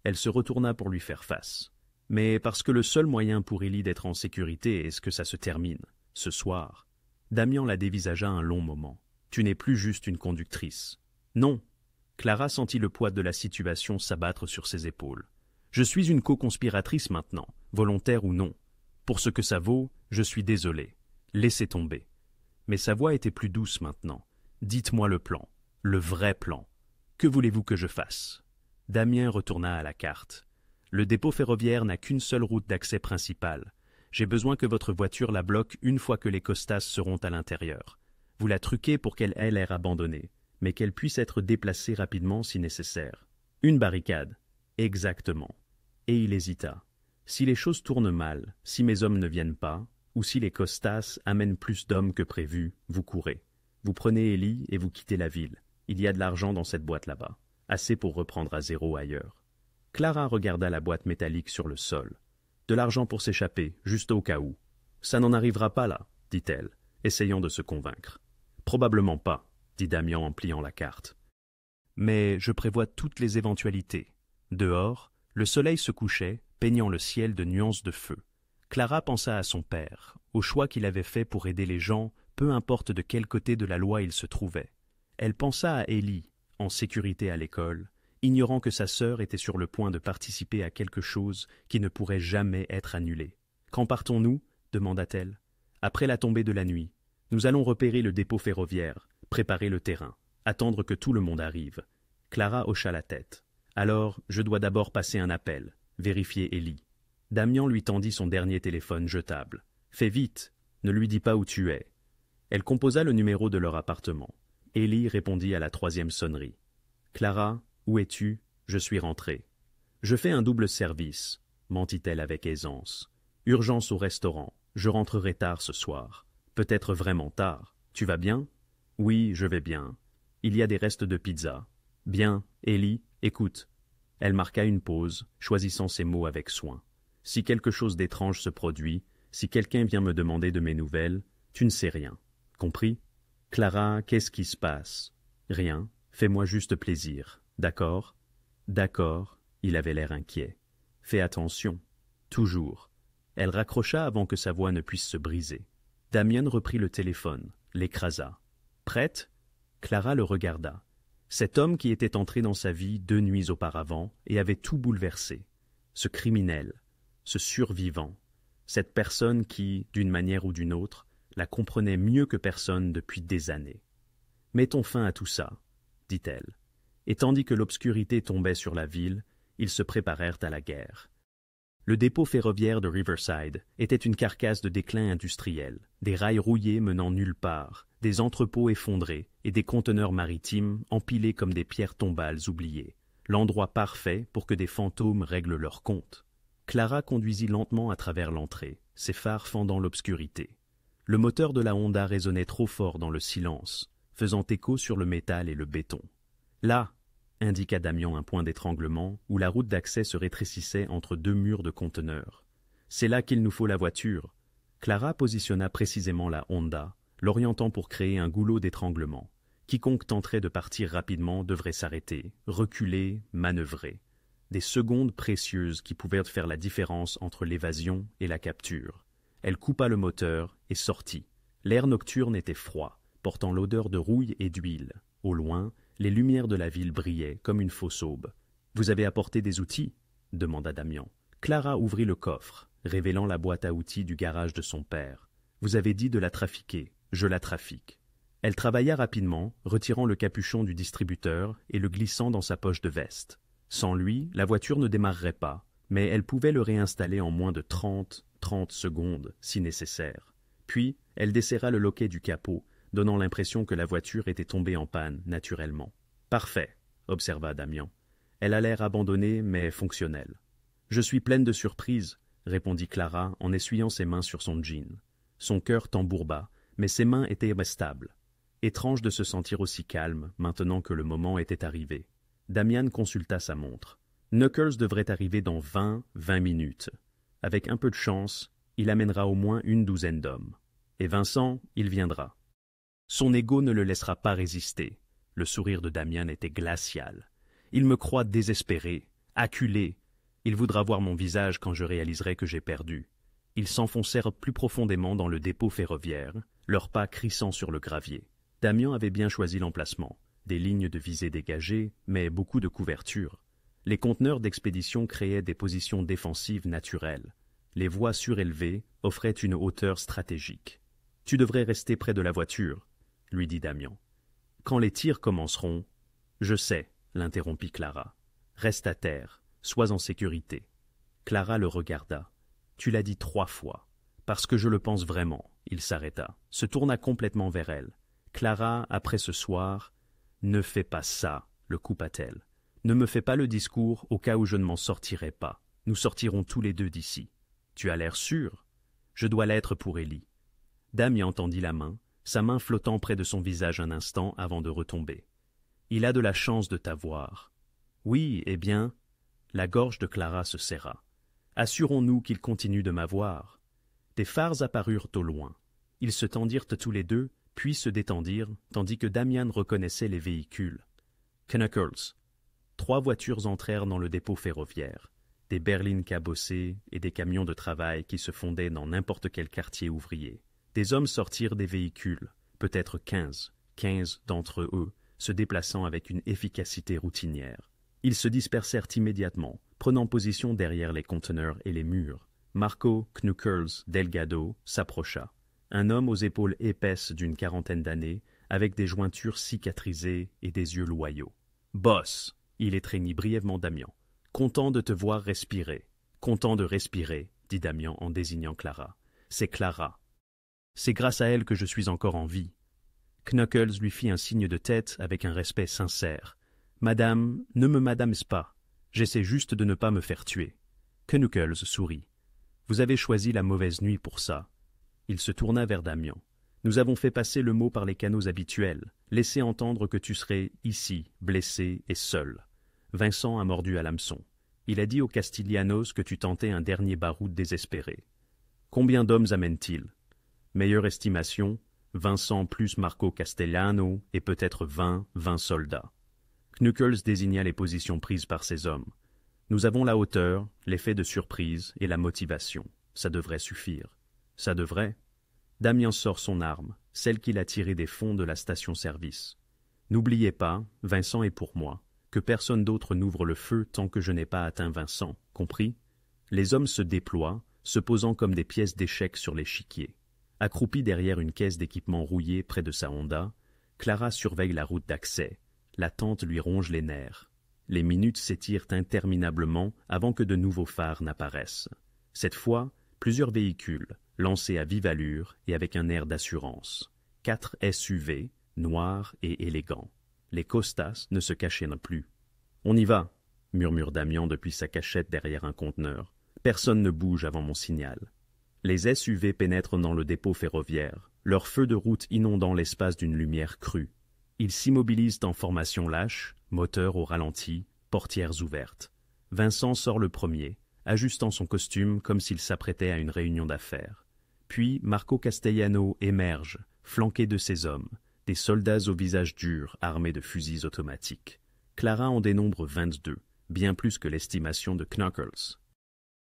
Elle se retourna pour lui faire face. « Mais parce que le seul moyen pour Ellie d'être en sécurité est que ça se termine, ce soir. » Damian la dévisagea un long moment. « Tu n'es plus juste une conductrice. »« Non. » Clara sentit le poids de la situation s'abattre sur ses épaules. « Je suis une co-conspiratrice maintenant, volontaire ou non. Pour ce que ça vaut, je suis désolé. Laissez tomber. » Mais sa voix était plus douce maintenant. « Dites-moi le plan. Le vrai plan. Que voulez-vous que je fasse ?» Damien retourna à la carte. « Le dépôt ferroviaire n'a qu'une seule route d'accès principale. J'ai besoin que votre voiture la bloque une fois que les Costas seront à l'intérieur. Vous la truquez pour qu'elle ait l'air abandonnée, mais qu'elle puisse être déplacée rapidement si nécessaire. Une barricade. Exactement. » Et il hésita. « Si les choses tournent mal, si mes hommes ne viennent pas, ou si les Costas amènent plus d'hommes que prévu, vous courez. Vous prenez Ellie et vous quittez la ville. Il y a de l'argent dans cette boîte là-bas. Assez pour reprendre à zéro ailleurs. » Clara regarda la boîte métallique sur le sol. « De l'argent pour s'échapper, juste au cas où. »« Ça n'en arrivera pas là, » dit-elle, essayant de se convaincre. « Probablement pas, » dit Damian en pliant la carte. « Mais je prévois toutes les éventualités. » Dehors, le soleil se couchait, peignant le ciel de nuances de feu. Clara pensa à son père, au choix qu'il avait fait pour aider les gens, peu importe de quel côté de la loi il se trouvait. Elle pensa à Ellie, en sécurité à l'école, ignorant que sa sœur était sur le point de participer à quelque chose qui ne pourrait jamais être annulé. « Quand partons-nous » demanda-t-elle. « Après la tombée de la nuit. Nous allons repérer le dépôt ferroviaire, préparer le terrain, attendre que tout le monde arrive. » Clara hocha la tête. « Alors, je dois d'abord passer un appel, vérifier Ellie. » Damian lui tendit son dernier téléphone jetable. « Fais vite, ne lui dis pas où tu es. » Elle composa le numéro de leur appartement. Ellie répondit à la 3e sonnerie. « Clara, où es-tu? Je suis rentrée. »« Je fais un double service, » mentit-elle avec aisance. « Urgence au restaurant. Je rentrerai tard ce soir. Peut-être vraiment tard. Tu vas bien? »« Oui, je vais bien. Il y a des restes de pizza. »« Bien. Ellie, écoute. » Elle marqua une pause, choisissant ses mots avec soin. « Si quelque chose d'étrange se produit, si quelqu'un vient me demander de mes nouvelles, tu ne sais rien. Compris? Clara, qu'est-ce qui se passe? Rien. Fais-moi juste plaisir. D'accord? D'accord. Il avait l'air inquiet. Fais attention. Toujours. Elle raccrocha avant que sa voix ne puisse se briser. Damien reprit le téléphone, l'écrasa. Prête? Clara le regarda. Cet homme qui était entré dans sa vie 2 nuits auparavant et avait tout bouleversé. Ce criminel, ce survivant, cette personne qui, d'une manière ou d'une autre, la comprenait mieux que personne depuis des années. « Mettons fin à tout ça, » dit-elle. Et tandis que l'obscurité tombait sur la ville, ils se préparèrent à la guerre. Le dépôt ferroviaire de Riverside était une carcasse de déclin industriel, des rails rouillés menant nulle part, des entrepôts effondrés et des conteneurs maritimes empilés comme des pierres tombales oubliées, l'endroit parfait pour que des fantômes règlent leur compte. Clara conduisit lentement à travers l'entrée, ses phares fendant l'obscurité. Le moteur de la Honda résonnait trop fort dans le silence, faisant écho sur le métal et le béton. Là, indiqua Damian un point d'étranglement où la route d'accès se rétrécissait entre 2 murs de conteneurs. C'est là qu'il nous faut la voiture. Clara positionna précisément la Honda, l'orientant pour créer un goulot d'étranglement. Quiconque tenterait de partir rapidement devrait s'arrêter, reculer, manœuvrer. Des secondes précieuses qui pouvaient faire la différence entre l'évasion et la capture. Elle coupa le moteur et sortit. L'air nocturne était froid, portant l'odeur de rouille et d'huile. Au loin, les lumières de la ville brillaient comme une fausse aube. « Vous avez apporté des outils ?» demanda Damian. Clara ouvrit le coffre, révélant la boîte à outils du garage de son père. « Vous avez dit de la trafiquer. Je la trafique. » Elle travailla rapidement, retirant le capuchon du distributeur et le glissant dans sa poche de veste. Sans lui, la voiture ne démarrerait pas, mais elle pouvait le réinstaller en moins de 30 secondes, si nécessaire. Puis, elle desserra le loquet du capot, donnant l'impression que la voiture était tombée en panne, naturellement. « Parfait, » observa Damian. Elle a l'air abandonnée, mais fonctionnelle. « Je suis pleine de surprises, » répondit Clara en essuyant ses mains sur son jean. Son cœur tambourba, mais ses mains étaient stables. Étrange de se sentir aussi calme, maintenant que le moment était arrivé. Damian consulta sa montre. Knuckles devrait arriver dans 20 minutes. Avec un peu de chance, il amènera au moins une douzaine d'hommes. Et Vincent, il viendra. Son ego ne le laissera pas résister. Le sourire de Damian était glacial. Il me croit désespéré, acculé. Il voudra voir mon visage quand je réaliserai que j'ai perdu. Ils s'enfoncèrent plus profondément dans le dépôt ferroviaire, leurs pas crissant sur le gravier. Damian avait bien choisi l'emplacement. Des lignes de visée dégagées, mais beaucoup de couverture. Les conteneurs d'expédition créaient des positions défensives naturelles. Les voies surélevées offraient une hauteur stratégique. « Tu devrais rester près de la voiture, » lui dit Damian. « Quand les tirs commenceront... »« Je sais, » l'interrompit Clara. « Reste à terre, sois en sécurité. » Clara le regarda. « Tu l'as dit 3 fois. »« Parce que je le pense vraiment. » Il s'arrêta, se tourna complètement vers elle. « Clara, après ce soir... » « Ne fais pas ça, » le coupa-t-elle. « Ne me fais pas le discours au cas où je ne m'en sortirai pas. Nous sortirons tous les deux d'ici. Tu as l'air sûr? Je dois l'être pour Ellie. » Damian tendit la main, sa main flottant près de son visage un instant avant de retomber. « Il a de la chance de t'avoir. »« Oui, eh bien... » La gorge de Clara se serra. « Assurons-nous qu'il continue de m'avoir. » Des phares apparurent au loin. Ils se tendirent tous les deux, puis se détendirent, tandis que Damian reconnaissait les véhicules. Knuckles. 3 voitures entrèrent dans le dépôt ferroviaire, des berlines cabossées et des camions de travail qui se fondaient dans n'importe quel quartier ouvrier. Des hommes sortirent des véhicules, peut-être 15 d'entre eux, se déplaçant avec une efficacité routinière. Ils se dispersèrent immédiatement, prenant position derrière les conteneurs et les murs. Marco Knuckles Delgado s'approcha. Un homme aux épaules épaisses d'une 40aine d'années, avec des jointures cicatrisées et des yeux loyaux. « Boss !» il étreignit brièvement Damian. « Content de te voir respirer. »« Content de respirer, » dit Damian en désignant Clara. « C'est Clara. C'est grâce à elle que je suis encore en vie. » Knuckles lui fit un signe de tête avec un respect sincère. « Madame, ne me madames pas. J'essaie juste de ne pas me faire tuer. » Knuckles sourit. « Vous avez choisi la mauvaise nuit pour ça. » Il se tourna vers Damian. « Nous avons fait passer le mot par les canaux habituels, laissé entendre que tu serais ici, blessé et seul. Vincent a mordu à l'hameçon. Il a dit aux Castiglianos que tu tentais un dernier baroud désespéré. Combien d'hommes amène-t-il? Meilleure estimation, Vincent plus Marco Castellano et peut-être 20 soldats. » Knuckles désigna les positions prises par ces hommes. « Nous avons la hauteur, l'effet de surprise et la motivation. Ça devrait suffire. » « Ça devrait. » Damien sort son arme, celle qu'il a tirée des fonds de la station-service. N'oubliez pas, Vincent est pour moi, que personne d'autre n'ouvre le feu tant que je n'ai pas atteint Vincent, compris? Les hommes se déploient, se posant comme des pièces d'échecs sur l'échiquier. Accroupie derrière une caisse d'équipement rouillée près de sa Honda, Clara surveille la route d'accès. L'attente lui ronge les nerfs. Les minutes s'étirent interminablement avant que de nouveaux phares n'apparaissent. Cette fois, plusieurs véhicules, lancés à vive allure et avec un air d'assurance. 4 SUV, noirs et élégants. Les costas ne se cachaient plus. « On y va !» murmure Damien depuis sa cachette derrière un conteneur. « Personne ne bouge avant mon signal. » Les SUV pénètrent dans le dépôt ferroviaire, leur feu de route inondant l'espace d'une lumière crue. Ils s'immobilisent en formation lâche, moteur au ralenti, portières ouvertes. Vincent sort le premier, ajustant son costume comme s'il s'apprêtait à une réunion d'affaires. Puis Marco Castellano émerge, flanqué de ses hommes, des soldats au visage dur, armés de fusils automatiques. Clara en dénombre 22, bien plus que l'estimation de Knuckles.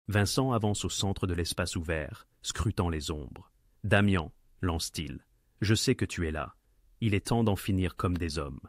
Vincent avance au centre de l'espace ouvert, scrutant les ombres. « Damien, lance-t-il, je sais que tu es là. Il est temps d'en finir comme des hommes. »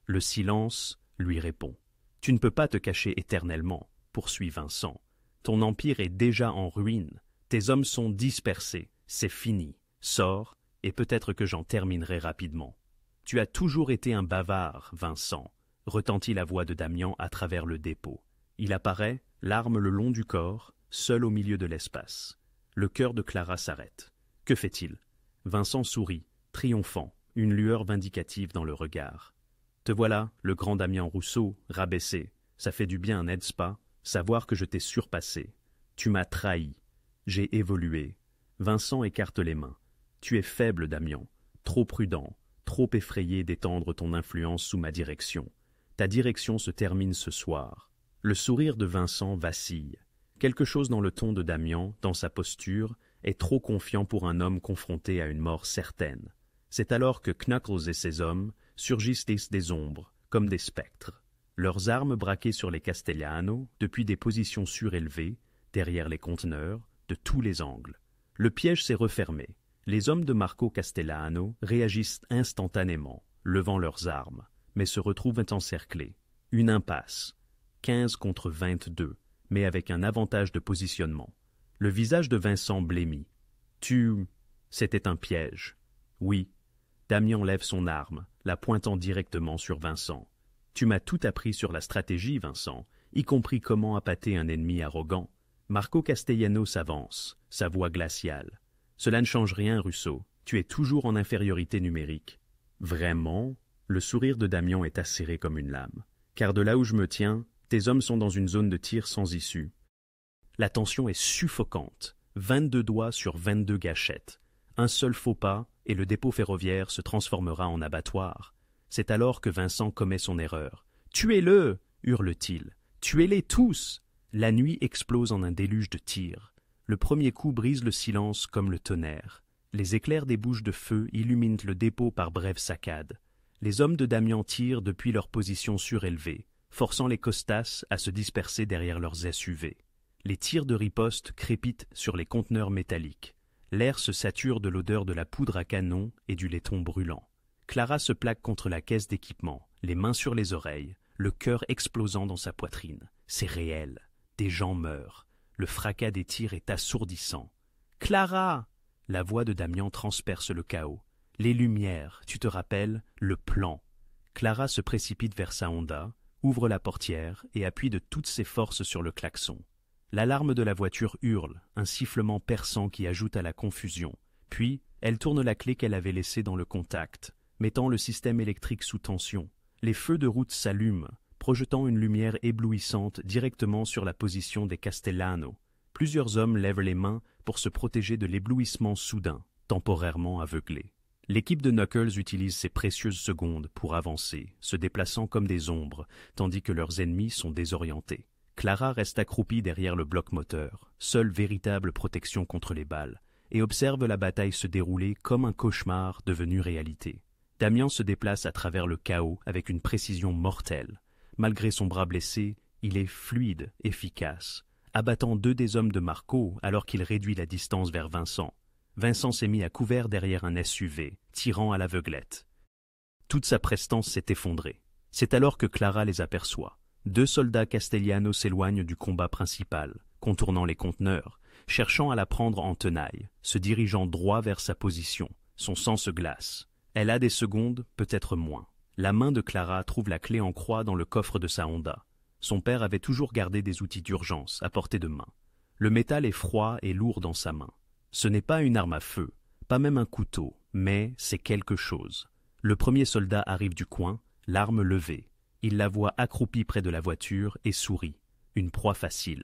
Le silence lui répond. « Tu ne peux pas te cacher éternellement, » poursuit Vincent. « Ton empire est déjà en ruine. Tes hommes sont dispersés. C'est fini. Sors, et peut-être que j'en terminerai rapidement. »« Tu as toujours été un bavard, Vincent, » retentit la voix de Damien à travers le dépôt. Il apparaît, l'arme le long du corps, seul au milieu de l'espace. Le cœur de Clara s'arrête. Que fait-il? Vincent sourit, triomphant, une lueur vindicative dans le regard. « Te voilà, le grand Damien Rousseau, rabaissé. Ça fait du bien, n'est-ce pas? Savoir que je t'ai surpassé. Tu m'as trahi. J'ai évolué. » Vincent écarte les mains. « Tu es faible, Damien, trop prudent, trop effrayé d'étendre ton influence sous ma direction. Ta direction se termine ce soir. » Le sourire de Vincent vacille. Quelque chose dans le ton de Damien, dans sa posture, est trop confiant pour un homme confronté à une mort certaine. C'est alors que Knuckles et ses hommes surgissent des ombres, comme des spectres. Leurs armes braquées sur les Castellano, depuis des positions surélevées, derrière les conteneurs, de tous les angles. Le piège s'est refermé. Les hommes de Marco Castellano réagissent instantanément, levant leurs armes, mais se retrouvent encerclés. Une impasse. 15 contre 22, mais avec un avantage de positionnement. Le visage de Vincent blêmit. « C'était un piège. » « Oui. » Damien lève son arme, la pointant directement sur Vincent. « Tu m'as tout appris sur la stratégie, Vincent, y compris comment appâter un ennemi arrogant. » Marco Castellano s'avance, sa voix glaciale. « Cela ne change rien, Russo. Tu es toujours en infériorité numérique. »« Vraiment ?» Le sourire de Damien est acéré comme une lame. « Car de là où je me tiens, tes hommes sont dans une zone de tir sans issue. » La tension est suffocante. 22 doigts sur 22 gâchettes. Un seul faux pas, et le dépôt ferroviaire se transformera en abattoir. C'est alors que Vincent commet son erreur. « Tuez-le » hurle-t-il. « Tuez-les tous !» La nuit explose en un déluge de tirs. Le premier coup brise le silence comme le tonnerre. Les éclairs des bouches de feu illuminent le dépôt par brèves saccades. Les hommes de Damien tirent depuis leur position surélevée, forçant les costas à se disperser derrière leurs SUV. Les tirs de riposte crépitent sur les conteneurs métalliques. L'air se sature de l'odeur de la poudre à canon et du laiton brûlant. Clara se plaque contre la caisse d'équipement, les mains sur les oreilles, le cœur explosant dans sa poitrine. C'est réel. Des gens meurent. Le fracas des tirs est assourdissant. « Clara !» La voix de Damien transperce le chaos. « Les lumières, tu te rappelles, le plan. » Clara se précipite vers sa Honda, ouvre la portière et appuie de toutes ses forces sur le klaxon. L'alarme de la voiture hurle, un sifflement perçant qui ajoute à la confusion. Puis, elle tourne la clé qu'elle avait laissée dans le contact, mettant le système électrique sous tension. Les feux de route s'allument, projetant une lumière éblouissante directement sur la position des Castellano. Plusieurs hommes lèvent les mains pour se protéger de l'éblouissement soudain, temporairement aveuglés. L'équipe de Knuckles utilise ces précieuses secondes pour avancer, se déplaçant comme des ombres, tandis que leurs ennemis sont désorientés. Clara reste accroupie derrière le bloc moteur, seule véritable protection contre les balles, et observe la bataille se dérouler comme un cauchemar devenu réalité. Damien se déplace à travers le chaos avec une précision mortelle. Malgré son bras blessé, il est fluide, efficace, abattant 2 des hommes de Marco alors qu'il réduit la distance vers Vincent. Vincent s'est mis à couvert derrière un SUV, tirant à l'aveuglette. Toute sa prestance s'est effondrée. C'est alors que Clara les aperçoit. 2 soldats castellanos s'éloignent du combat principal, contournant les conteneurs, cherchant à la prendre en tenaille, se dirigeant droit vers sa position. Son sang se glace. Elle a des secondes, peut-être moins. La main de Clara trouve la clé en croix dans le coffre de sa Honda. Son père avait toujours gardé des outils d'urgence à portée de main. Le métal est froid et lourd dans sa main. Ce n'est pas une arme à feu, pas même un couteau, mais c'est quelque chose. Le premier soldat arrive du coin, l'arme levée. Il la voit accroupie près de la voiture et sourit. Une proie facile.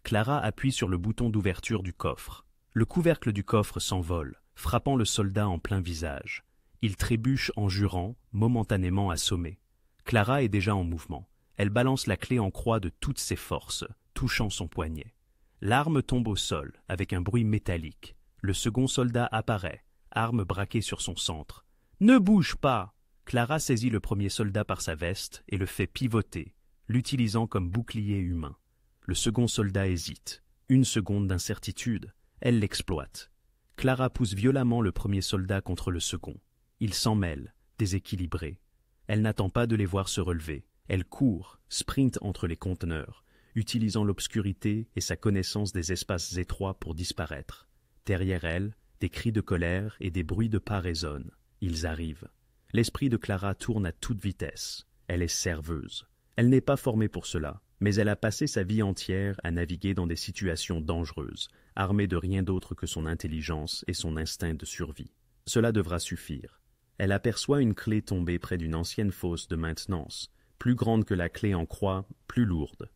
Clara appuie sur le bouton d'ouverture du coffre. Le couvercle du coffre s'envole, frappant le soldat en plein visage. Il trébuche en jurant, momentanément assommé. Clara est déjà en mouvement. Elle balance la clé en croix de toutes ses forces, touchant son poignet. L'arme tombe au sol, avec un bruit métallique. Le second soldat apparaît, arme braquée sur son centre. « Ne bouge pas !» Clara saisit le premier soldat par sa veste et le fait pivoter, l'utilisant comme bouclier humain. Le second soldat hésite. 1 seconde d'incertitude. Elle l'exploite. Clara pousse violemment le premier soldat contre le second. Il s'en mêle, déséquilibré. Elle n'attend pas de les voir se relever. Elle court, sprinte entre les conteneurs, utilisant l'obscurité et sa connaissance des espaces étroits pour disparaître. Derrière elle, des cris de colère et des bruits de pas résonnent. Ils arrivent. L'esprit de Clara tourne à toute vitesse. Elle est serveuse. Elle n'est pas formée pour cela, mais elle a passé sa vie entière à naviguer dans des situations dangereuses, armée de rien d'autre que son intelligence et son instinct de survie. Cela devra suffire. Elle aperçoit une clé tombée près d'une ancienne fosse de maintenance, plus grande que la clé en croix, plus lourde.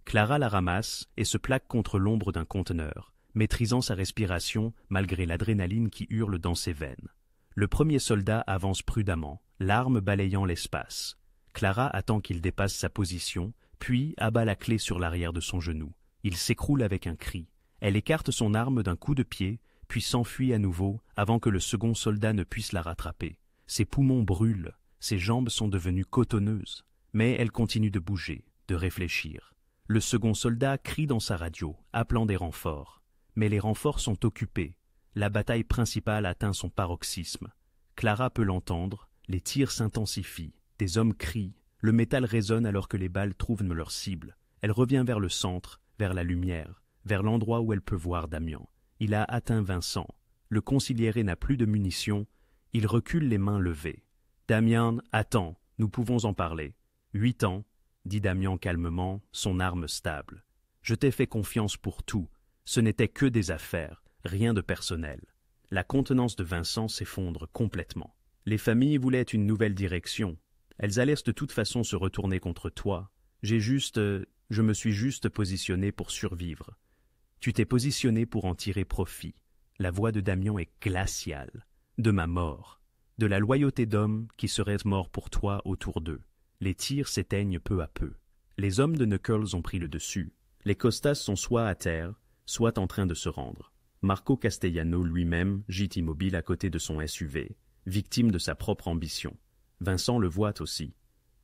Clara la ramasse et se plaque contre l'ombre d'un conteneur, maîtrisant sa respiration malgré l'adrénaline qui hurle dans ses veines. Le premier soldat avance prudemment, l'arme balayant l'espace. Clara attend qu'il dépasse sa position, puis abat la clé sur l'arrière de son genou. Il s'écroule avec un cri. Elle écarte son arme d'un coup de pied, puis s'enfuit à nouveau avant que le second soldat ne puisse la rattraper. Ses poumons brûlent, ses jambes sont devenues cotonneuses, mais elle continue de bouger, de réfléchir. Le second soldat crie dans sa radio, appelant des renforts. Mais les renforts sont occupés. La bataille principale atteint son paroxysme. Clara peut l'entendre, les tirs s'intensifient, des hommes crient, le métal résonne alors que les balles trouvent leur cible. Elle revient vers le centre, vers la lumière, vers l'endroit où elle peut voir Damian. Il a atteint Vincent. Le consigliéré n'a plus de munitions. Il recule les mains levées. « Damian, attends, nous pouvons en parler. »« 8 ans, » dit Damian calmement, son arme stable. « Je t'ai fait confiance pour tout. Ce n'était que des affaires, rien de personnel. » La contenance de Vincent s'effondre complètement. Les familles voulaient une nouvelle direction. Elles allaient de toute façon se retourner contre toi. Je me suis juste positionné pour survivre. Tu t'es positionné pour en tirer profit. La voix de Damian est glaciale. De ma mort. De la loyauté d'hommes qui seraient morts pour toi autour d'eux. Les tirs s'éteignent peu à peu. Les hommes de Knuckles ont pris le dessus. Les Costas sont soit à terre, soit en train de se rendre. Marco Castellano lui-même gît immobile à côté de son SUV, victime de sa propre ambition. Vincent le voit aussi.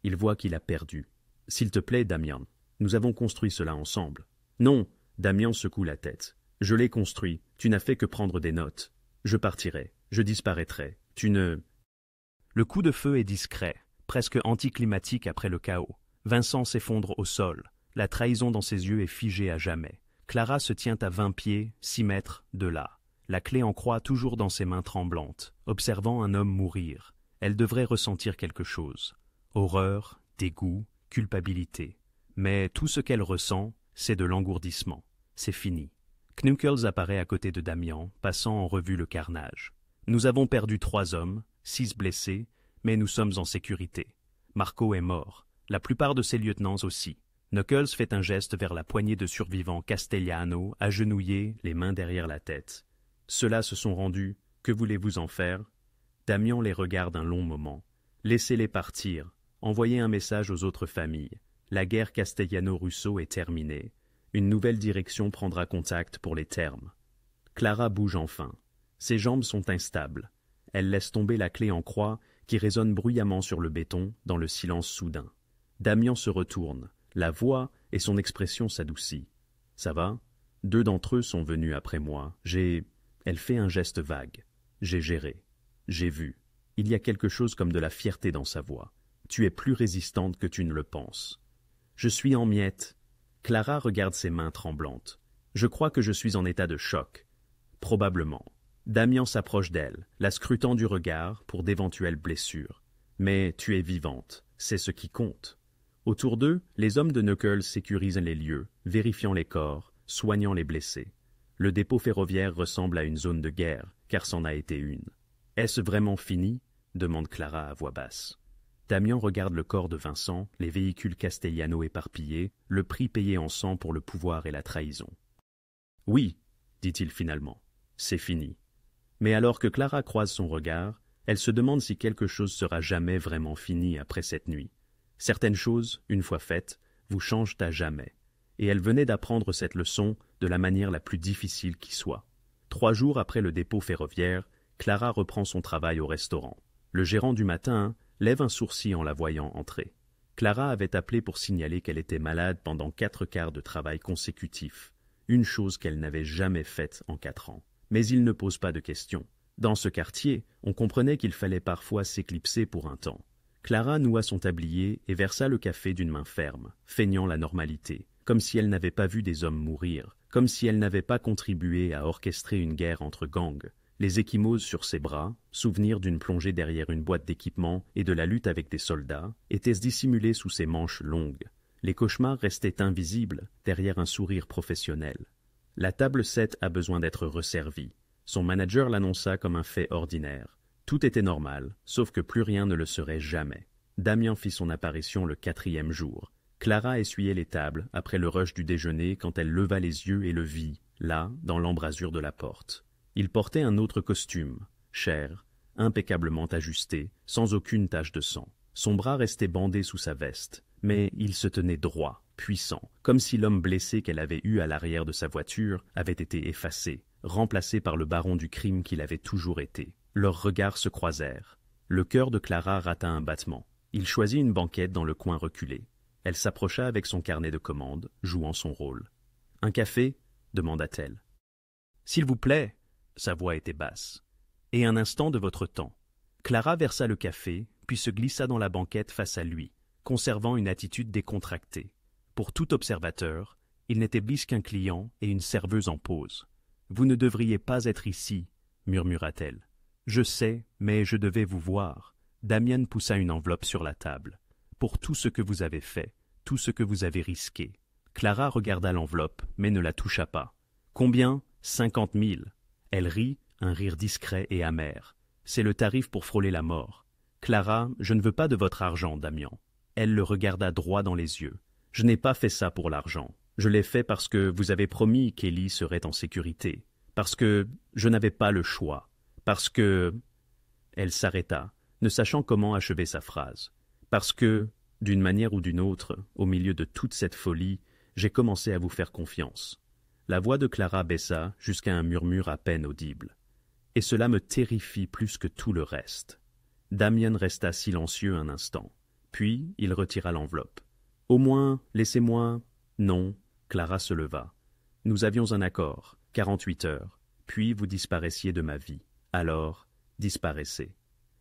Il voit qu'il a perdu. « S'il te plaît, Damian, nous avons construit cela ensemble. »« Non !» Damian secoue la tête. « Je l'ai construit. Tu n'as fait que prendre des notes. Je partirai. Je disparaîtrai. Tu ne... » Le coup de feu est discret, presque anticlimatique après le chaos. Vincent s'effondre au sol. La trahison dans ses yeux est figée à jamais. Clara se tient à 20 pieds, 6 mètres, de là. La clé en croix toujours dans ses mains tremblantes, observant un homme mourir. Elle devrait ressentir quelque chose. Horreur, dégoût, culpabilité. Mais tout ce qu'elle ressent, c'est de l'engourdissement. C'est fini. Knuckles apparaît à côté de Damian, passant en revue le carnage. Nous avons perdu 3 hommes, 6 blessés, mais nous sommes en sécurité. Marco est mort. La plupart de ses lieutenants aussi. Knuckles fait un geste vers la poignée de survivants Castellano, agenouillés, les mains derrière la tête. Ceux-là se sont rendus. Que voulez-vous en faire? Damian les regarde un long moment. Laissez-les partir. Envoyez un message aux autres familles. La guerre Castellano-Russo est terminée. Une nouvelle direction prendra contact pour les termes. Clara bouge enfin. Ses jambes sont instables. Elle laisse tomber la clé en croix qui résonne bruyamment sur le béton dans le silence soudain. Damian se retourne. La voix et son expression s'adoucit. « Ça va? 2 d'entre eux sont venus après moi. Elle fait un geste vague. J'ai géré. J'ai vu. Il y a quelque chose comme de la fierté dans sa voix. Tu es plus résistante que tu ne le penses. Je suis en miettes. Clara regarde ses mains tremblantes. Je crois que je suis en état de choc. Probablement. Damian s'approche d'elle, la scrutant du regard pour d'éventuelles blessures. Mais tu es vivante, c'est ce qui compte. Autour d'eux, les hommes de Knuckles sécurisent les lieux, vérifiant les corps, soignant les blessés. Le dépôt ferroviaire ressemble à une zone de guerre, car c'en a été une. « Est-ce vraiment fini ?» demande Clara à voix basse. Damian regarde le corps de Vincent, les véhicules Castellano éparpillés, le prix payé en sang pour le pouvoir et la trahison. « Oui, dit-il finalement, c'est fini. » Mais alors que Clara croise son regard, elle se demande si quelque chose sera jamais vraiment fini après cette nuit. Certaines choses, une fois faites, vous changent à jamais. Et elle venait d'apprendre cette leçon de la manière la plus difficile qui soit. 3 jours après le dépôt ferroviaire, Clara reprend son travail au restaurant. Le gérant du matin lève un sourcil en la voyant entrer. Clara avait appelé pour signaler qu'elle était malade pendant 4 quarts de travail consécutifs, une chose qu'elle n'avait jamais faite en 4 ans. Mais il ne pose pas de questions. Dans ce quartier, on comprenait qu'il fallait parfois s'éclipser pour un temps. Clara noua son tablier et versa le café d'une main ferme, feignant la normalité, comme si elle n'avait pas vu des hommes mourir, comme si elle n'avait pas contribué à orchestrer une guerre entre gangs. Les ecchymoses sur ses bras, souvenir d'une plongée derrière une boîte d'équipement et de la lutte avec des soldats, étaient dissimulés sous ses manches longues. Les cauchemars restaient invisibles derrière un sourire professionnel. La table 7 a besoin d'être resservie. Son manager l'annonça comme un fait ordinaire. Tout était normal, sauf que plus rien ne le serait jamais. Damian fit son apparition le 4e jour. Clara essuyait les tables après le rush du déjeuner quand elle leva les yeux et le vit, là, dans l'embrasure de la porte. Il portait un autre costume, cher, impeccablement ajusté, sans aucune tache de sang. Son bras restait bandé sous sa veste, mais il se tenait droit, puissant, comme si l'homme blessé qu'elle avait eu à l'arrière de sa voiture avait été effacé, remplacé par le baron du crime qu'il avait toujours été. Leurs regards se croisèrent. Le cœur de Clara rata un battement. Il choisit une banquette dans le coin reculé. Elle s'approcha avec son carnet de commandes, jouant son rôle. « Un café ?» demanda-t-elle. « S'il vous plaît !» Sa voix était basse. « Et un instant de votre temps. » Clara versa le café, puis se glissa dans la banquette face à lui, conservant une attitude décontractée. Pour tout observateur, il n'était bis qu'un client et une serveuse en pause. « Vous ne devriez pas être ici, » murmura-t-elle. « Je sais, mais je devais vous voir. » Damian poussa une enveloppe sur la table. « Pour tout ce que vous avez fait, tout ce que vous avez risqué. » Clara regarda l'enveloppe, mais ne la toucha pas. « Combien ? 50 000. » Elle rit, un rire discret et amer. « C'est le tarif pour frôler la mort. »« Clara, je ne veux pas de votre argent, Damian. » Elle le regarda droit dans les yeux. « Je n'ai pas fait ça pour l'argent. Je l'ai fait parce que vous avez promis qu'Ellie serait en sécurité. Parce que je n'avais pas le choix. Parce que... » Elle s'arrêta, ne sachant comment achever sa phrase. « Parce que, d'une manière ou d'une autre, au milieu de toute cette folie, j'ai commencé à vous faire confiance. » La voix de Clara baissa jusqu'à un murmure à peine audible. « Et cela me terrifie plus que tout le reste. » Damian resta silencieux un instant. Puis il retira l'enveloppe. « Au moins, laissez-moi... » « Non. » Clara se leva. « Nous avions un accord, 48 heures. Puis vous disparaissiez de ma vie. Alors, disparaissez. »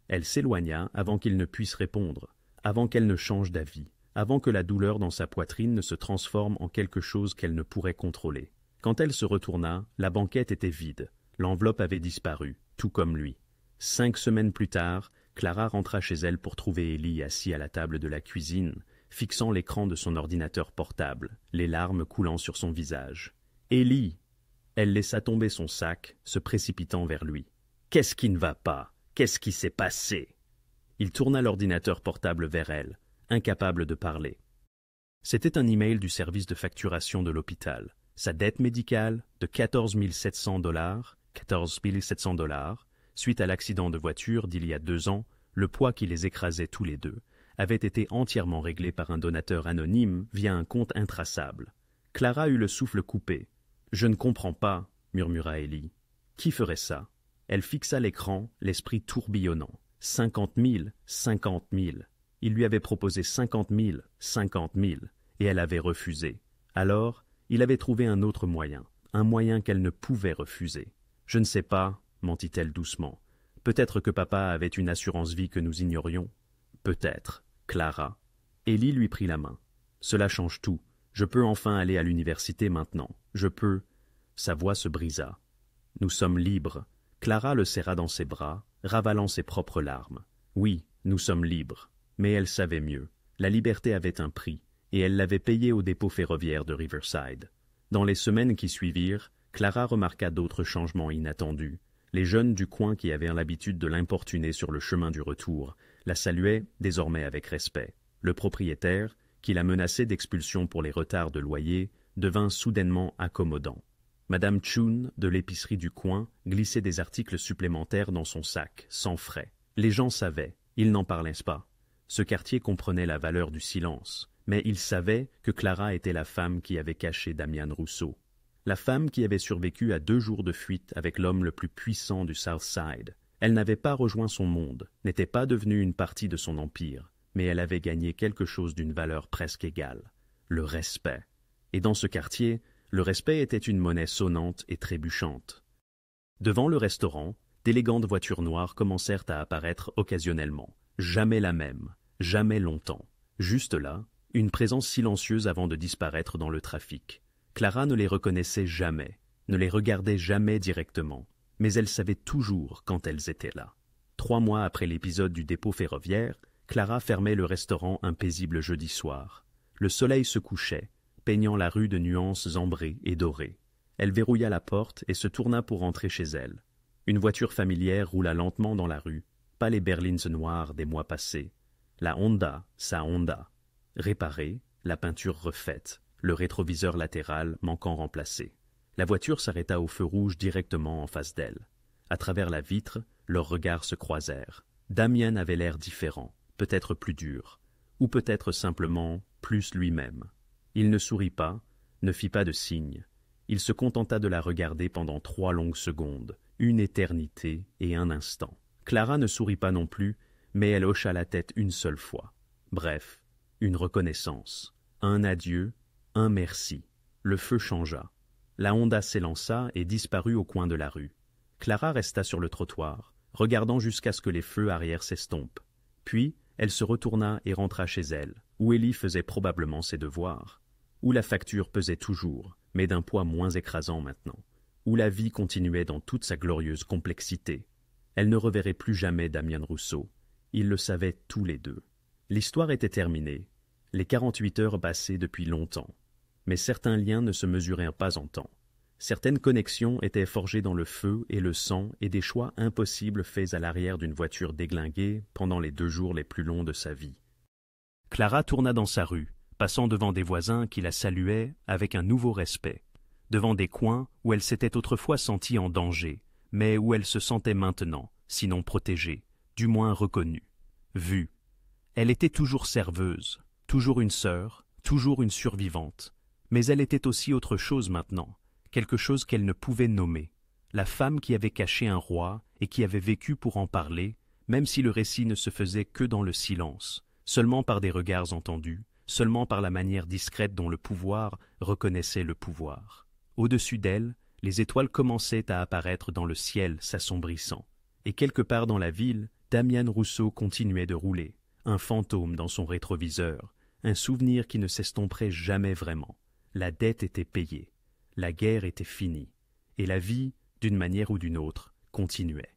Elle s'éloigna avant qu'il ne puisse répondre, avant qu'elle ne change d'avis, avant que la douleur dans sa poitrine ne se transforme en quelque chose qu'elle ne pourrait contrôler. Quand elle se retourna, la banquette était vide. L'enveloppe avait disparu, tout comme lui. 5 semaines plus tard, Clara rentra chez elle pour trouver Ellie assis à la table de la cuisine, fixant l'écran de son ordinateur portable, les larmes coulant sur son visage. « Ellie !» Elle laissa tomber son sac, se précipitant vers lui. « Qu'est-ce qui ne va pas ? Qu'est-ce qui s'est passé ?» Il tourna l'ordinateur portable vers elle, incapable de parler. C'était un email du service de facturation de l'hôpital. Sa dette médicale de 14 700 $, suite à l'accident de voiture d'il y a 2 ans, le poids qui les écrasait tous les deux, avait été entièrement réglé par un donateur anonyme via un compte intraçable. Clara eut le souffle coupé. « Je ne comprends pas, » murmura Ellie. « Qui ferait ça ?» Elle fixa l'écran, l'esprit tourbillonnant. 50 000, 50 000. Il lui avait proposé 50 000, 50 000, et elle avait refusé. Alors, il avait trouvé un autre moyen, un moyen qu'elle ne pouvait refuser. « Je ne sais pas, mentit-elle doucement. Peut-être que papa avait une assurance vie que nous ignorions. Peut-être, Clara. Ellie lui prit la main. Cela change tout. Je peux enfin aller à l'université maintenant. Je peux. Sa voix se brisa. Nous sommes libres. Clara le serra dans ses bras, ravalant ses propres larmes. Oui, nous sommes libres. Mais elle savait mieux. La liberté avait un prix, et elle l'avait payé au dépôt ferroviaire de Riverside. Dans les semaines qui suivirent, Clara remarqua d'autres changements inattendus. Les jeunes du coin qui avaient l'habitude de l'importuner sur le chemin du retour la saluaient désormais avec respect. Le propriétaire, qui la menaçait d'expulsion pour les retards de loyer, devint soudainement accommodant. Madame Chun, de l'épicerie du coin, glissait des articles supplémentaires dans son sac, sans frais. Les gens savaient, ils n'en parlaient pas. Ce quartier comprenait la valeur du silence, mais ils savaient que Clara était la femme qui avait caché Damian Rousseau. La femme qui avait survécu à 2 jours de fuite avec l'homme le plus puissant du South Side. Elle n'avait pas rejoint son monde, n'était pas devenue une partie de son empire, mais elle avait gagné quelque chose d'une valeur presque égale, le respect. Et dans ce quartier, le respect était une monnaie sonnante et trébuchante. Devant le restaurant, d'élégantes voitures noires commencèrent à apparaître occasionnellement. Jamais la même, jamais longtemps. Juste là, une présence silencieuse avant de disparaître dans le trafic. Clara ne les reconnaissait jamais, ne les regardait jamais directement, mais elle savait toujours quand elles étaient là. 3 mois après l'épisode du dépôt ferroviaire, Clara fermait le restaurant un paisible jeudi soir. Le soleil se couchait, peignant la rue de nuances ambrées et dorées. Elle verrouilla la porte et se tourna pour rentrer chez elle. Une voiture familière roula lentement dans la rue, pas les berlines noires des mois passés. La Honda, sa Honda. Réparée, la peinture refaite, le rétroviseur latéral manquant remplacé. La voiture s'arrêta au feu rouge directement en face d'elle. À travers la vitre, leurs regards se croisèrent. Damian avait l'air différent, peut-être plus dur, ou peut-être simplement plus lui-même. Il ne sourit pas, ne fit pas de signe. Il se contenta de la regarder pendant 3 longues secondes, une éternité et un instant. Clara ne sourit pas non plus, mais elle hocha la tête une seule fois. Bref, une reconnaissance, un adieu, un merci. Le feu changea. La Honda s'élança et disparut au coin de la rue. Clara resta sur le trottoir, regardant jusqu'à ce que les feux arrière s'estompent. Puis, elle se retourna et rentra chez elle, où Ellie faisait probablement ses devoirs, où la facture pesait toujours, mais d'un poids moins écrasant maintenant, où la vie continuait dans toute sa glorieuse complexité. Elle ne reverrait plus jamais Damian Rousseau. Ils le savaient tous les deux. L'histoire était terminée, les 48 heures passaient depuis longtemps. Mais certains liens ne se mesuraient pas en temps. Certaines connexions étaient forgées dans le feu et le sang et des choix impossibles faits à l'arrière d'une voiture déglinguée pendant les 2 jours les plus longs de sa vie. Clara tourna dans sa rue, passant devant des voisins qui la saluaient avec un nouveau respect, devant des coins où elle s'était autrefois sentie en danger, mais où elle se sentait maintenant, sinon protégée, du moins reconnue, vue. Elle était toujours serveuse, toujours une sœur, toujours une survivante, mais elle était aussi autre chose maintenant, quelque chose qu'elle ne pouvait nommer, la femme qui avait caché un roi et qui avait vécu pour en parler, même si le récit ne se faisait que dans le silence, seulement par des regards entendus, seulement par la manière discrète dont le pouvoir reconnaissait le pouvoir. Au-dessus d'elle, les étoiles commençaient à apparaître dans le ciel s'assombrissant, et quelque part dans la ville, Damian Rousseau continuait de rouler, un fantôme dans son rétroviseur, un souvenir qui ne s'estomperait jamais vraiment. La dette était payée, la guerre était finie, et la vie, d'une manière ou d'une autre, continuait.